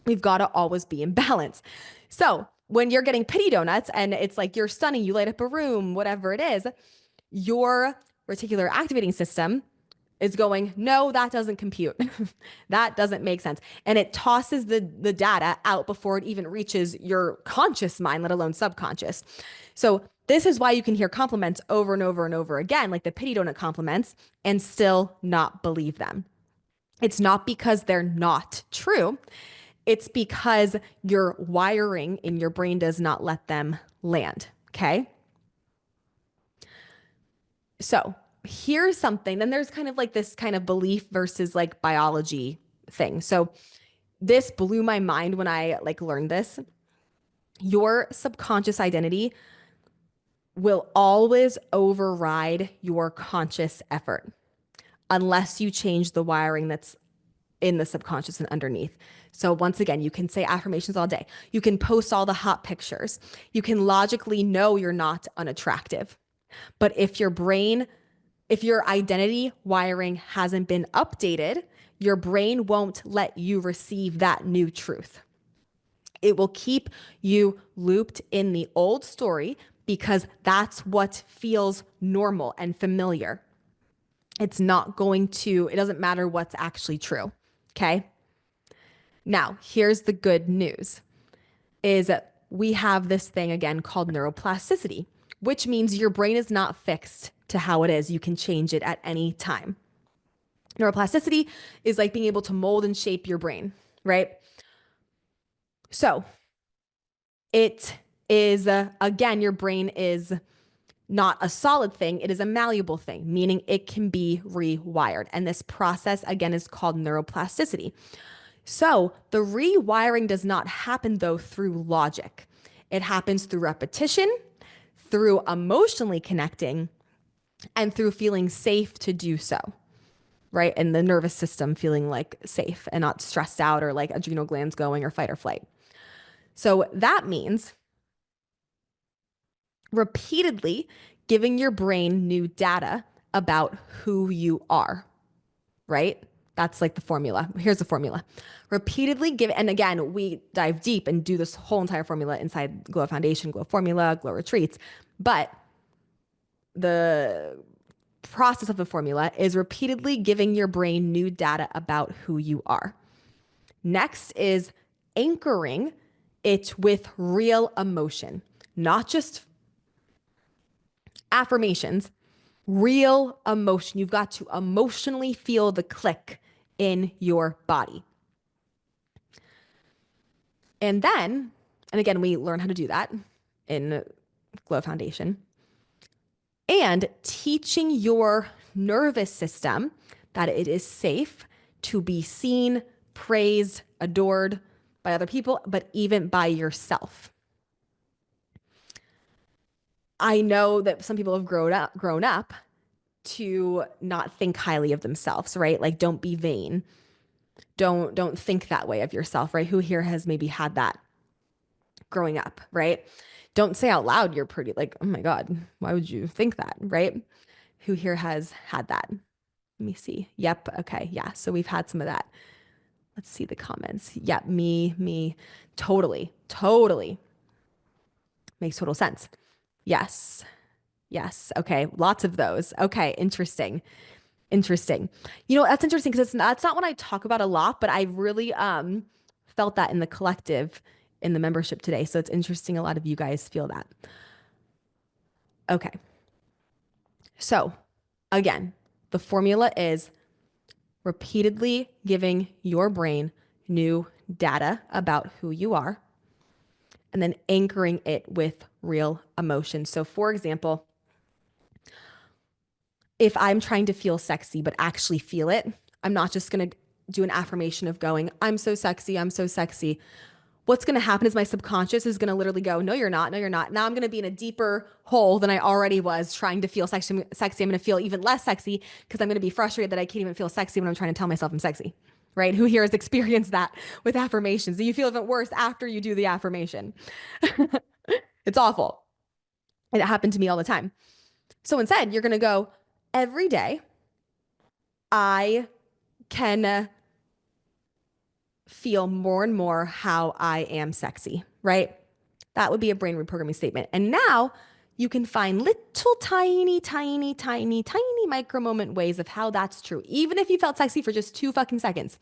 We've got to always be in balance. So when you're getting pity donuts and it's like you're stunning, you light up a room, whatever it is, your reticular activating system is going, no, that doesn't compute. That doesn't make sense. And it tosses the data out before it even reaches your conscious mind, let alone subconscious. So this is why you can hear compliments over and over and over again, like the pity donut compliments, and still not believe them. It's not because they're not true. It's because your wiring in your brain does not let them land. Okay. So here's something. Then there's kind of like this kind of belief versus like biology thing. So this blew my mind when I like learned this. Your subconscious identity will always override your conscious effort unless you change the wiring that's in the subconscious and underneath. So once again, you can say affirmations all day. You can post all the hot pictures. You can logically know you're not unattractive. But if your identity wiring hasn't been updated, your brain won't let you receive that new truth. It will keep you looped in the old story because that's what feels normal and familiar. It doesn't matter what's actually true. Okay. Now, here's the good news is that we have this thing again called neuroplasticity, which means your brain is not fixed to how it is. You can change it at any time. Neuroplasticity is like being able to mold and shape your brain, right? So it is, again, your brain is not a solid thing. It is a malleable thing, meaning it can be rewired. And this process, again, is called neuroplasticity. So the rewiring does not happen, though, through logic. It happens through repetition, through emotionally connecting, and through feeling safe to do so, right? And the nervous system feeling like safe and not stressed out or like adrenal glands going or fight or flight. So that means repeatedly giving your brain new data about who you are, right? That's like the formula. Here's the formula. Repeatedly give, and again, we dive deep and do this whole entire formula inside Glow Foundation, Glow Formula, Glow Retreats. But the process of the formula is repeatedly giving your brain new data about who you are. Next is anchoring it with real emotion, not just affirmations, real emotion. You've got to emotionally feel the click in your body. And then, and again, we learn how to do that in Glow Foundation. And teaching your nervous system that it is safe to be seen, praised, adored by other people, but even by yourself. I know that some people have grown up to not think highly of themselves, right? Like don't be vain. Don't think that way of yourself, right? Who here has maybe had that growing up, right? Don't say out loud you're pretty, like, oh my God, why would you think that, right? Who here has had that? Let me see. Yep. Okay. Yeah. So we've had some of that. Let's see the comments. Yep. Me. Totally. Totally. Makes total sense. Yes. Yes. Okay. Lots of those. Okay. Interesting. Interesting. You know, that's interesting because that's not what I talk about a lot, but I really felt that in the collective in the membership today. So it's interesting a lot of you guys feel that. Okay. So again, the formula is repeatedly giving your brain new data about who you are and then anchoring it with real emotion. So for example, if I'm trying to feel sexy, but actually feel it, I'm not just going to do an affirmation of going, I'm so sexy. I'm so sexy. What's going to happen is my subconscious is going to literally go, no, you're not. No, you're not. Now I'm going to be in a deeper hole than I already was trying to feel sexy. I'm going to feel even less sexy because I'm going to be frustrated that I can't even feel sexy when I'm trying to tell myself I'm sexy, right? Who here has experienced that with affirmations? You feel even worse after you do the affirmation. It's awful. And it happened to me all the time. So instead, you're going to go, every day, I can feel more and more how I am sexy, right? That would be a brain reprogramming statement. And now you can find little tiny micro moment ways of how that's true. Even if you felt sexy for just 2 fucking seconds.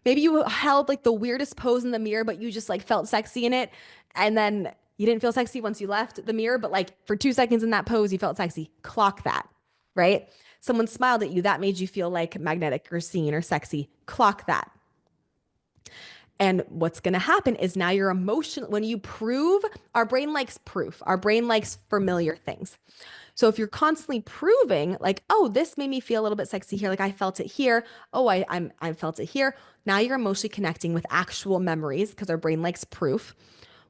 Maybe you held like the weirdest pose in the mirror, but you just like felt sexy in it. And then you didn't feel sexy once you left the mirror, but like for 2 seconds in that pose, you felt sexy. Clock that, right? Someone smiled at you. That made you feel like magnetic or seen or sexy. Clock that. And what's going to happen is now your emotion, when you prove, our brain likes proof, our brain likes familiar things. So if you're constantly proving like, oh, this made me feel a little bit sexy here, like I felt it here. Oh, I felt it here. Now you're emotionally connecting with actual memories because our brain likes proof.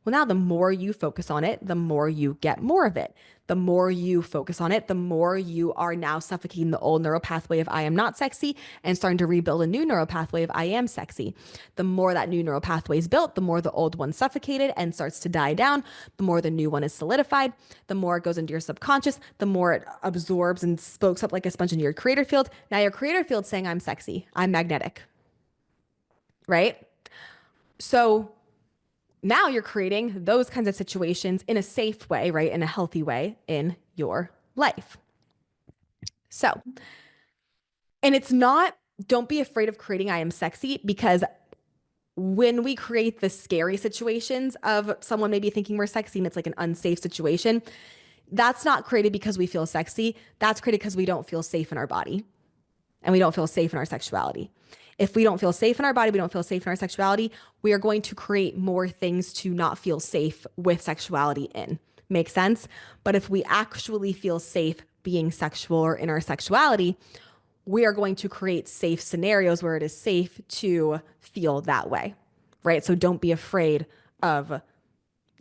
Well, now the more you focus on it, the more you get more of it. The more you focus on it, the more you are now suffocating the old neural pathway of I am not sexy and starting to rebuild a new neural pathway of I am sexy. The more that new neural pathway is built, the more the old one suffocated and starts to die down, the more the new one is solidified, the more it goes into your subconscious, the more it absorbs and soaks up like a sponge into your creator field. Now your creator field saying I'm sexy, I'm magnetic, right? So now you're creating those kinds of situations in a safe way, right? In a healthy way in your life. So, and it's not, don't be afraid of creating I am sexy because when we create the scary situations of someone maybe thinking we're sexy and it's like an unsafe situation, that's not created because we feel sexy. That's created because we don't feel safe in our body and we don't feel safe in our sexuality. If we don't feel safe in our body, we don't feel safe in our sexuality, we are going to create more things to not feel safe with sexuality in. Make sense? But if we actually feel safe being sexual or in our sexuality, we are going to create safe scenarios where it is safe to feel that way, right? So don't be afraid of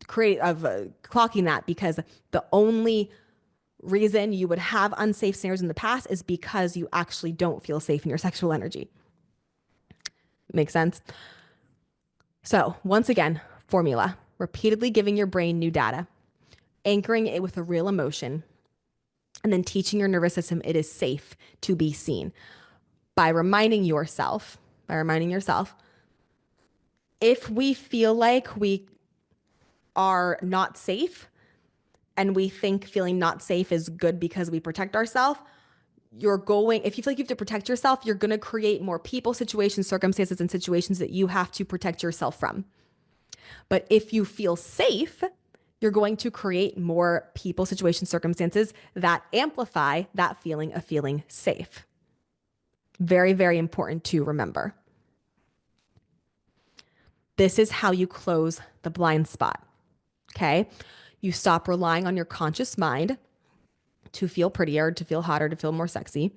clocking that because the only reason you would have unsafe scenarios in the past is because you actually don't feel safe in your sexual energy. Make sense? So once again, formula, repeatedly giving your brain new data, anchoring it with a real emotion, and then teaching your nervous system it is safe to be seen by reminding yourself, if we feel like we are not safe and we think feeling not safe is good because we protect ourselves, if you feel like you have to protect yourself, you're going to create more people, situations, circumstances, and situations that you have to protect yourself from. But if you feel safe, you're going to create more people, situations, circumstances that amplify that feeling of feeling safe. Very, very important to remember. This is how you close the blind spot. Okay. You stop relying on your conscious mind to feel prettier, to feel hotter, to feel more sexy.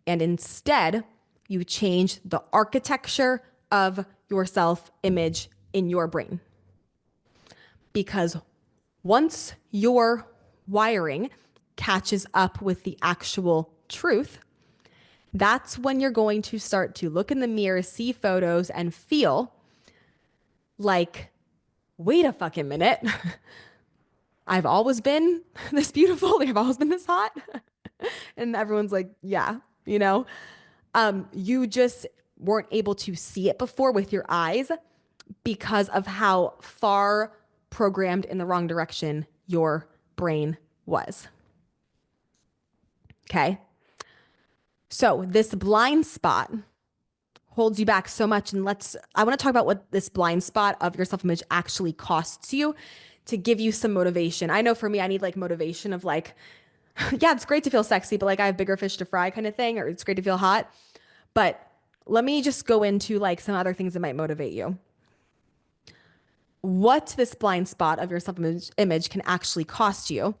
And instead, you change the architecture of your self image in your brain. Because once your wiring catches up with the actual truth, that's when you're going to start to look in the mirror, see photos, and feel like, wait a fucking minute. I've always been this beautiful. I've always been this hot. And everyone's like, yeah, you know, you just weren't able to see it before with your eyes because of how far programmed in the wrong direction your brain was. Okay. So this blind spot holds you back so much. And I want to talk about what this blind spot of your self image actually costs you to give you some motivation. I know for me, I need like motivation of like, yeah, it's great to feel sexy, but like I have bigger fish to fry kind of thing, or it's great to feel hot. But let me just go into like some other things that might motivate you. What this blind spot of your self image can actually cost you.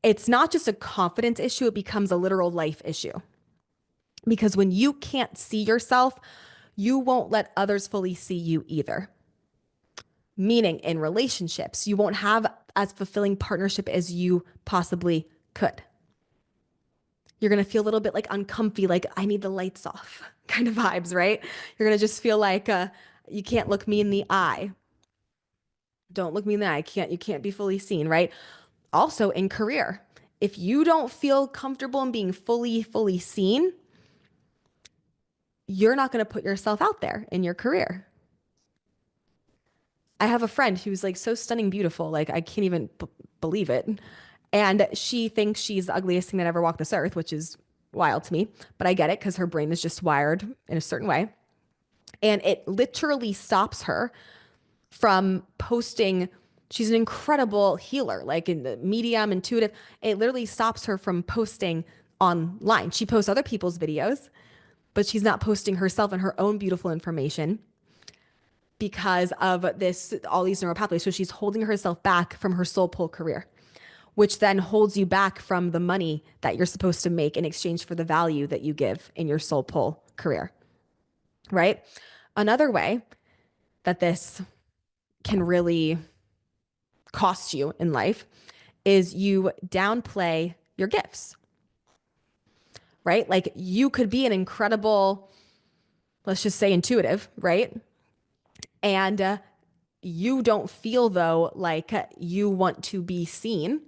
It's not just a confidence issue, it becomes a literal life issue. Because when you can't see yourself, you won't let others fully see you either. Meaning in relationships, you won't have as fulfilling partnership as you possibly could. You're going to feel a little bit like uncomfy, like I need the lights off kind of vibes, right? You're going to just feel like you can't look me in the eye. Don't look me in the eye. You can't be fully seen, right? Also in career, if you don't feel comfortable in being fully seen, you're not going to put yourself out there in your career. I have a friend who's like so stunning, beautiful. Like I can't even believe it. And she thinks she's the ugliest thing that ever walked this earth, which is wild to me. But I get it because her brain is just wired in a certain way. And it literally stops her from posting. She's an incredible healer, like in the medium, intuitive. It literally stops her from posting online. She posts other people's videos, but she's not posting herself and her own beautiful information because of all these neural pathways. So she's holding herself back from her soul pull career, which then holds you back from the money that you're supposed to make in exchange for the value that you give in your soul pull career, right? Another way that this can really cost you in life is you downplay your gifts, right? Like you could be an incredible, let's just say intuitive, right? And you don't feel though like you want to be seen,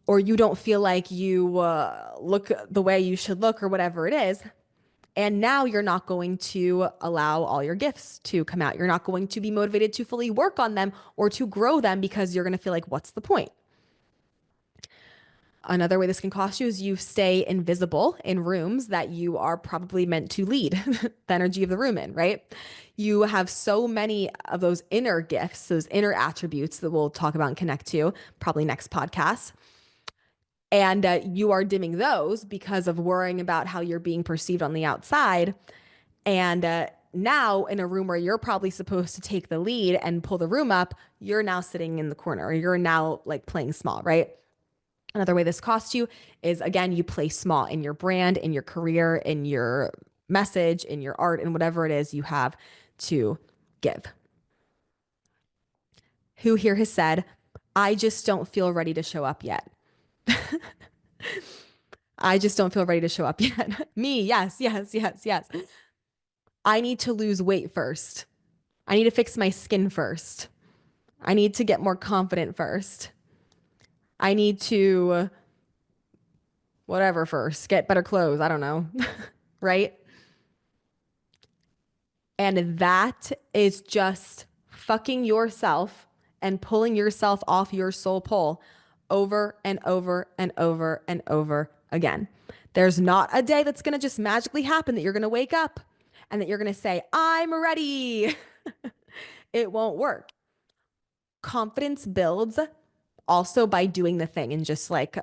or you don't feel like you look the way you should look or whatever it is. And now you're not going to allow all your gifts to come out. You're not going to be motivated to fully work on them or to grow them because you're going to feel like, what's the point? Another way this can cost you is you stay invisible in rooms that you are probably meant to lead the energy of the room in, right? You have so many of those inner gifts, those inner attributes that we'll talk about and connect to probably next podcast. And you are dimming those because of worrying about how you're being perceived on the outside. And now in a room where you're probably supposed to take the lead and pull the room up, you're now sitting in the corner, or you're now like playing small, right? Another way this costs you is, again, you play small in your brand, in your career, in your message, in your art, and whatever it is you have to give. Who here has said, I just don't feel ready to show up yet? I just don't feel ready to show up yet. Me, yes, yes, yes, yes. I need to lose weight first. I need to fix my skin first. I need to get more confident first. I need to, whatever first, get better clothes. I don't know. Right? And that is just fucking yourself and pulling yourself off your soul pull over and over and over and over again. There's not a day that's going to just magically happen that you're going to wake up and that you're going to say, I'm ready. It won't work. Confidence builds also by doing the thing, and just like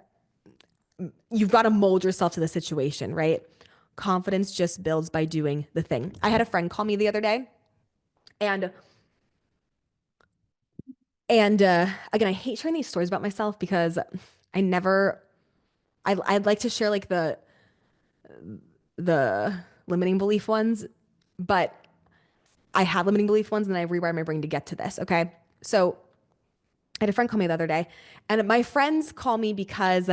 you've got to mold yourself to the situation, right? Confidence just builds by doing the thing. I had a friend call me the other day, and again, I hate sharing these stories about myself because I never, I'd like to share like the limiting belief ones, but I had limiting belief ones and then I rewired my brain to get to this. Okay. So I had a friend call me the other day, and my friends call me because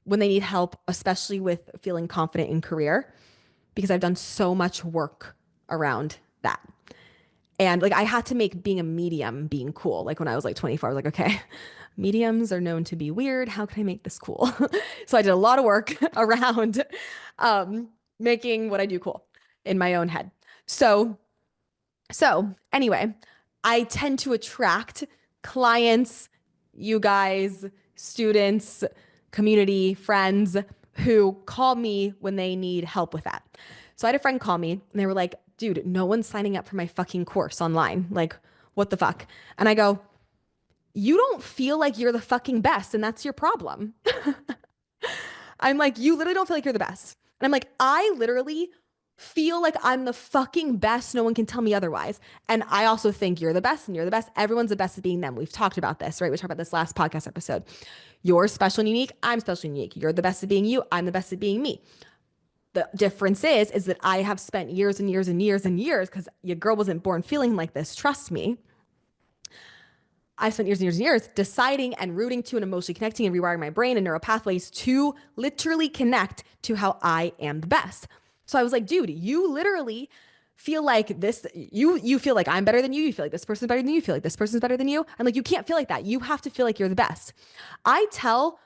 when they need help, especially with feeling confident in career, because I've done so much work around that. And like I had to make being a medium being cool. Like when I was like 24, I was like, okay, mediums are known to be weird. How can I make this cool? So I did a lot of work around um, making what I do cool in my own head. So anyway, I tend to attract clients, you guys, students, community, friends who call me when they need help with that. So I had a friend call me and they were like, dude, no one's signing up for my fucking course online. Like, what the fuck? And I go, you don't feel like you're the fucking best, and that's your problem. I'm like, you literally don't feel like you're the best. And I'm like, I literally feel like I'm the fucking best. No one can tell me otherwise. And I also think you're the best and you're the best. Everyone's the best at being them. We've talked about this, right? We talked about this last podcast episode. You're special and unique. I'm special and unique. You're the best at being you. I'm the best at being me. The difference is that I have spent years and years and years and years, because your girl wasn't born feeling like this. Trust me. I spent years and years and years deciding and rooting to and emotionally connecting and rewiring my brain and neural pathways to literally connect to how I am the best. So I was like, dude, you literally feel like this, you feel like I'm better than you feel like this person's better than you feel like this person's better than you. I'm like, you can't feel like that. You have to feel like you're the best. I tell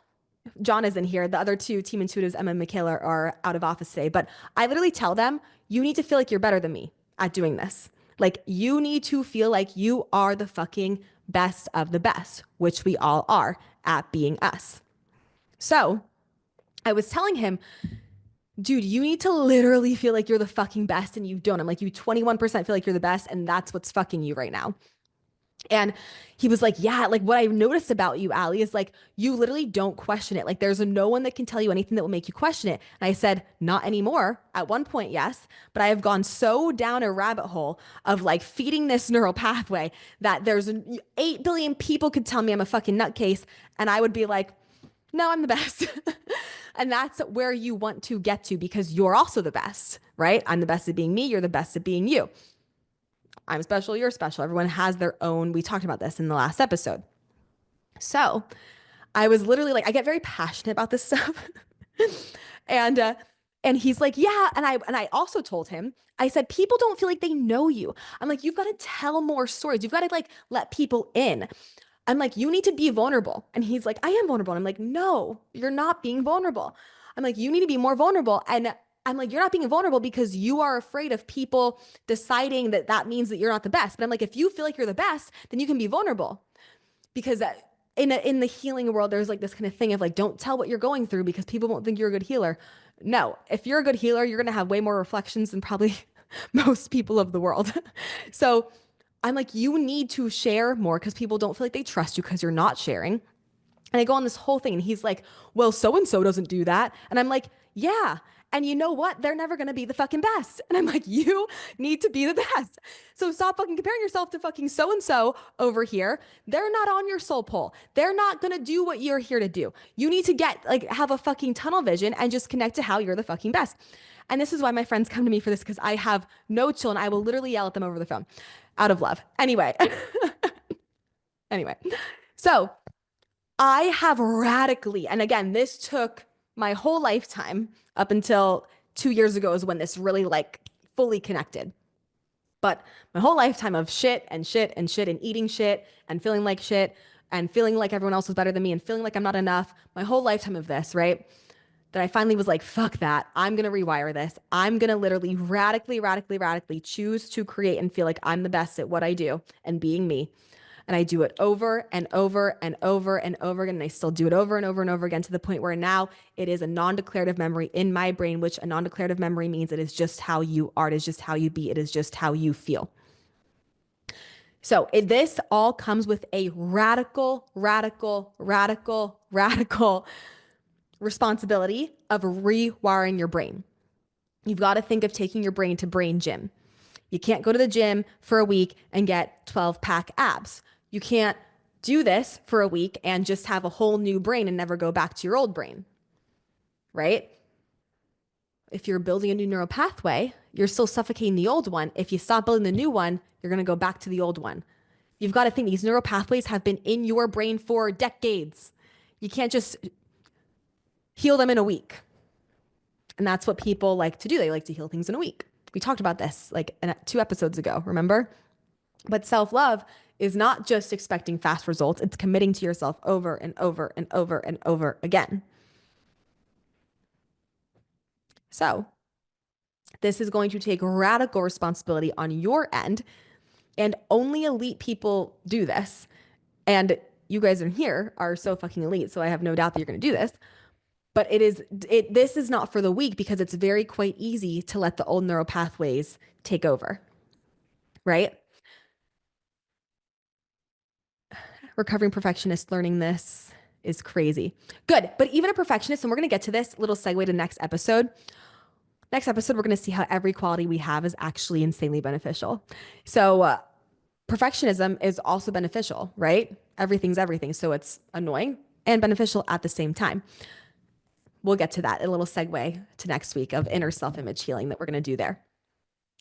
John is in here. The other two team intuitives, Emma and Michaela, are out of office today. But I literally tell them, you need to feel like you're better than me at doing this. Like, you need to feel like you are the fucking best of the best, which we all are at being us. So I was telling him, dude, you need to literally feel like you're the fucking best and you don't. I'm like, you 21% feel like you're the best, and that's what's fucking you right now. And he was like, yeah, like what I've noticed about you, Allie, is like you literally don't question it. Like there's no one that can tell you anything that will make you question it. And I said, not anymore. At one point, yes, but I have gone so down a rabbit hole of like feeding this neural pathway that there's 8 billion people could tell me I'm a fucking nutcase. And I would be like, no, I'm the best. And that's where you want to get to, because you're also the best, right? I'm the best at being me. You're the best at being you. I'm special, you're special. Everyone has their own. We talked about this in the last episode. So I was literally like, I get very passionate about this stuff. and and he's like, yeah. And I also told him, I said, people don't feel like they know you. I'm like, you've got to tell more stories. You've got to like let people in. I'm like, you need to be vulnerable. And he's like, I am vulnerable. And I'm like, no, you're not being vulnerable. I'm like, you need to be more vulnerable. And I'm like, you're not being vulnerable because you are afraid of people deciding that that means that you're not the best. But I'm like, if you feel like you're the best, then you can be vulnerable. Because in the healing world, there's like this kind of thing of like, don't tell what you're going through because people won't think you're a good healer. No, if you're a good healer, you're going to have way more reflections than probably most people of the world. So I'm like, you need to share more because people don't feel like they trust you because you're not sharing. And I go on this whole thing and he's like, well, so and so doesn't do that. And I'm like, yeah. And you know what? They're never going to be the fucking best. And I'm like, you need to be the best. So stop fucking comparing yourself to fucking so and so over here. They're not on your soul pole. They're not going to do what you're here to do. You need to get like have a fucking tunnel vision and just connect to how you're the fucking best. And this is why my friends come to me for this, because I have no chill and I will literally yell at them over the phone out of love. Anyway. Anyway. So I have radically, and again, this took my whole lifetime up until 2 years ago is when this really like fully connected. But my whole lifetime of shit and shit and shit and eating shit and feeling like shit and feeling like everyone else was better than me and feeling like I'm not enough, my whole lifetime of this, right? That I finally was like, fuck that. I'm going to rewire this. I'm going to literally radically choose to create and feel like I'm the best at what I do and being me. And I do it over and over and over and over again. And I still do it over and over and over again to the point where now it is a non-declarative memory in my brain, which a non-declarative memory means it is just how you are. It is just how you be. It is just how you feel. So this all comes with a radical responsibility of rewiring your brain. You've got to think of taking your brain to brain gym. You can't go to the gym for a week and get 12-pack abs. You can't do this for a week and just have a whole new brain and never go back to your old brain, right? If you're building a new neural pathway, you're still suffocating the old one. If you stop building the new one, you're going to go back to the old one. You've got to think these neural pathways have been in your brain for decades. You can't just heal them in a week. And that's what people like to do. They like to heal things in a week. We talked about this like 2 episodes ago, remember? But self-love is not just expecting fast results. It's committing to yourself over and over and over and over again. So this is going to take radical responsibility on your end, and only elite people do this. And you guys in here are so fucking elite, so I have no doubt that you're going to do this. But this is not for the weak, because it's very quite easy to let the old neural pathways take over, right? Recovering perfectionist learning this is crazy. Good. But even a perfectionist, and we're going to get to this little segue to next episode. Next episode, we're going to see how every quality we have is actually insanely beneficial. So perfectionism is also beneficial, right? Everything's everything. So it's annoying and beneficial at the same time. We'll get to that, a little segue to next week of inner self-image healing that we're going to do there.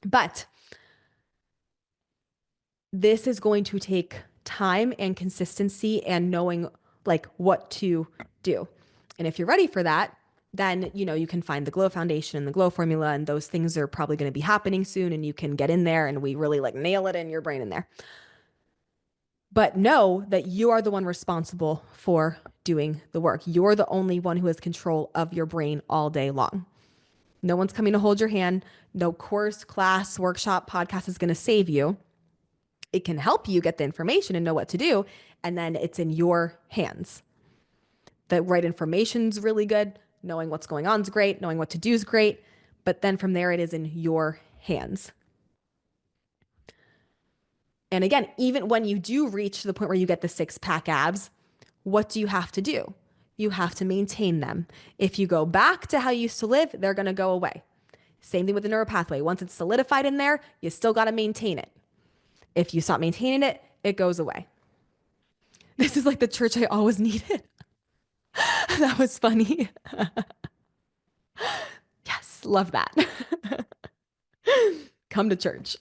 But this is going to take time and consistency and knowing like what to do. And if you're ready for that, then, you can find the Glow Foundation and the Glow Formula, and those things are probably going to be happening soon, and you can get in there and we really like nail it in your brain in there. But know that you are the one responsible for doing the work. You're the only one who has control of your brain all day long. No one's coming to hold your hand. No course, class, workshop, podcast is going to save you. It can help you get the information and know what to do, and then it's in your hands. The right information's really good. Knowing what's going on is great. Knowing what to do is great. But then from there, it is in your hands. And again, even when you do reach to the point where you get the 6-pack abs, what do you have to do? You have to maintain them. If you go back to how you used to live, they're going to go away. Same thing with the neural pathway. Once it's solidified in there, you still got to maintain it. If you stop maintaining it, it goes away. This is like the church I always needed. That was funny. Yes, love that. Come to church.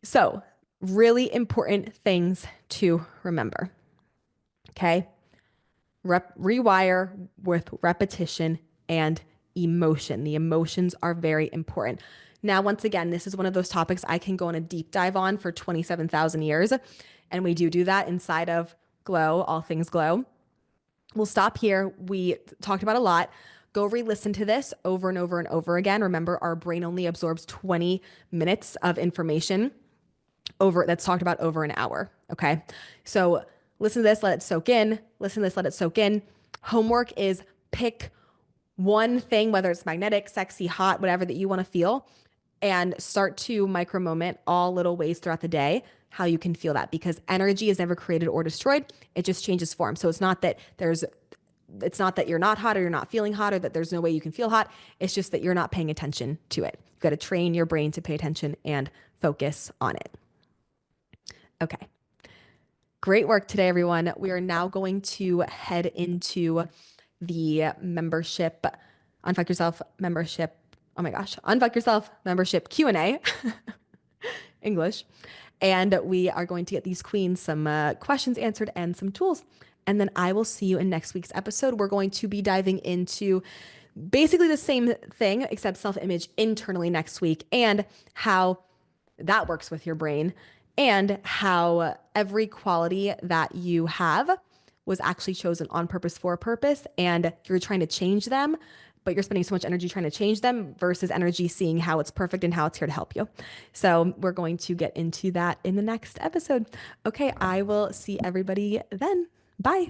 So, really important things to remember. Okay? Rewire with repetition and emotion. The emotions are very important. Now, once again, this is one of those topics I can go on a deep dive on for 27,000 years. And we do that inside of Glow, All Things Glow. We'll stop here. We talked about a lot. Go re-listen to this over and over and over again. Remember, our brain only absorbs 20 minutes of information that's talked about over an hour. Okay. So listen to this, let it soak in. Listen to this, let it soak in. Homework is pick one thing, whether it's magnetic, sexy, hot, whatever that you want to feel, and start to micro moment all little ways throughout the day how you can feel that, because energy is never created or destroyed. It just changes form. So it's not that you're not hot or you're not feeling hot or that there's no way you can feel hot. It's just that you're not paying attention to it. You've got to train your brain to pay attention and focus on it. Okay. Great work today, everyone. We are now going to head into the membership, Unfuck Yourself membership. Oh my gosh. Unfuck Yourself membership Q&A, English. And we are going to get these queens some questions answered and some tools. And then I will see you in next week's episode. We're going to be diving into basically the same thing, except self-image internally next week, and how that works with your brain, and how every quality that you have was actually chosen on purpose for a purpose, and you're trying to change them, but you're spending so much energy trying to change them versus energy seeing how it's perfect and how it's here to help you. So we're going to get into that in the next episode. Okay, I will see everybody then. Bye.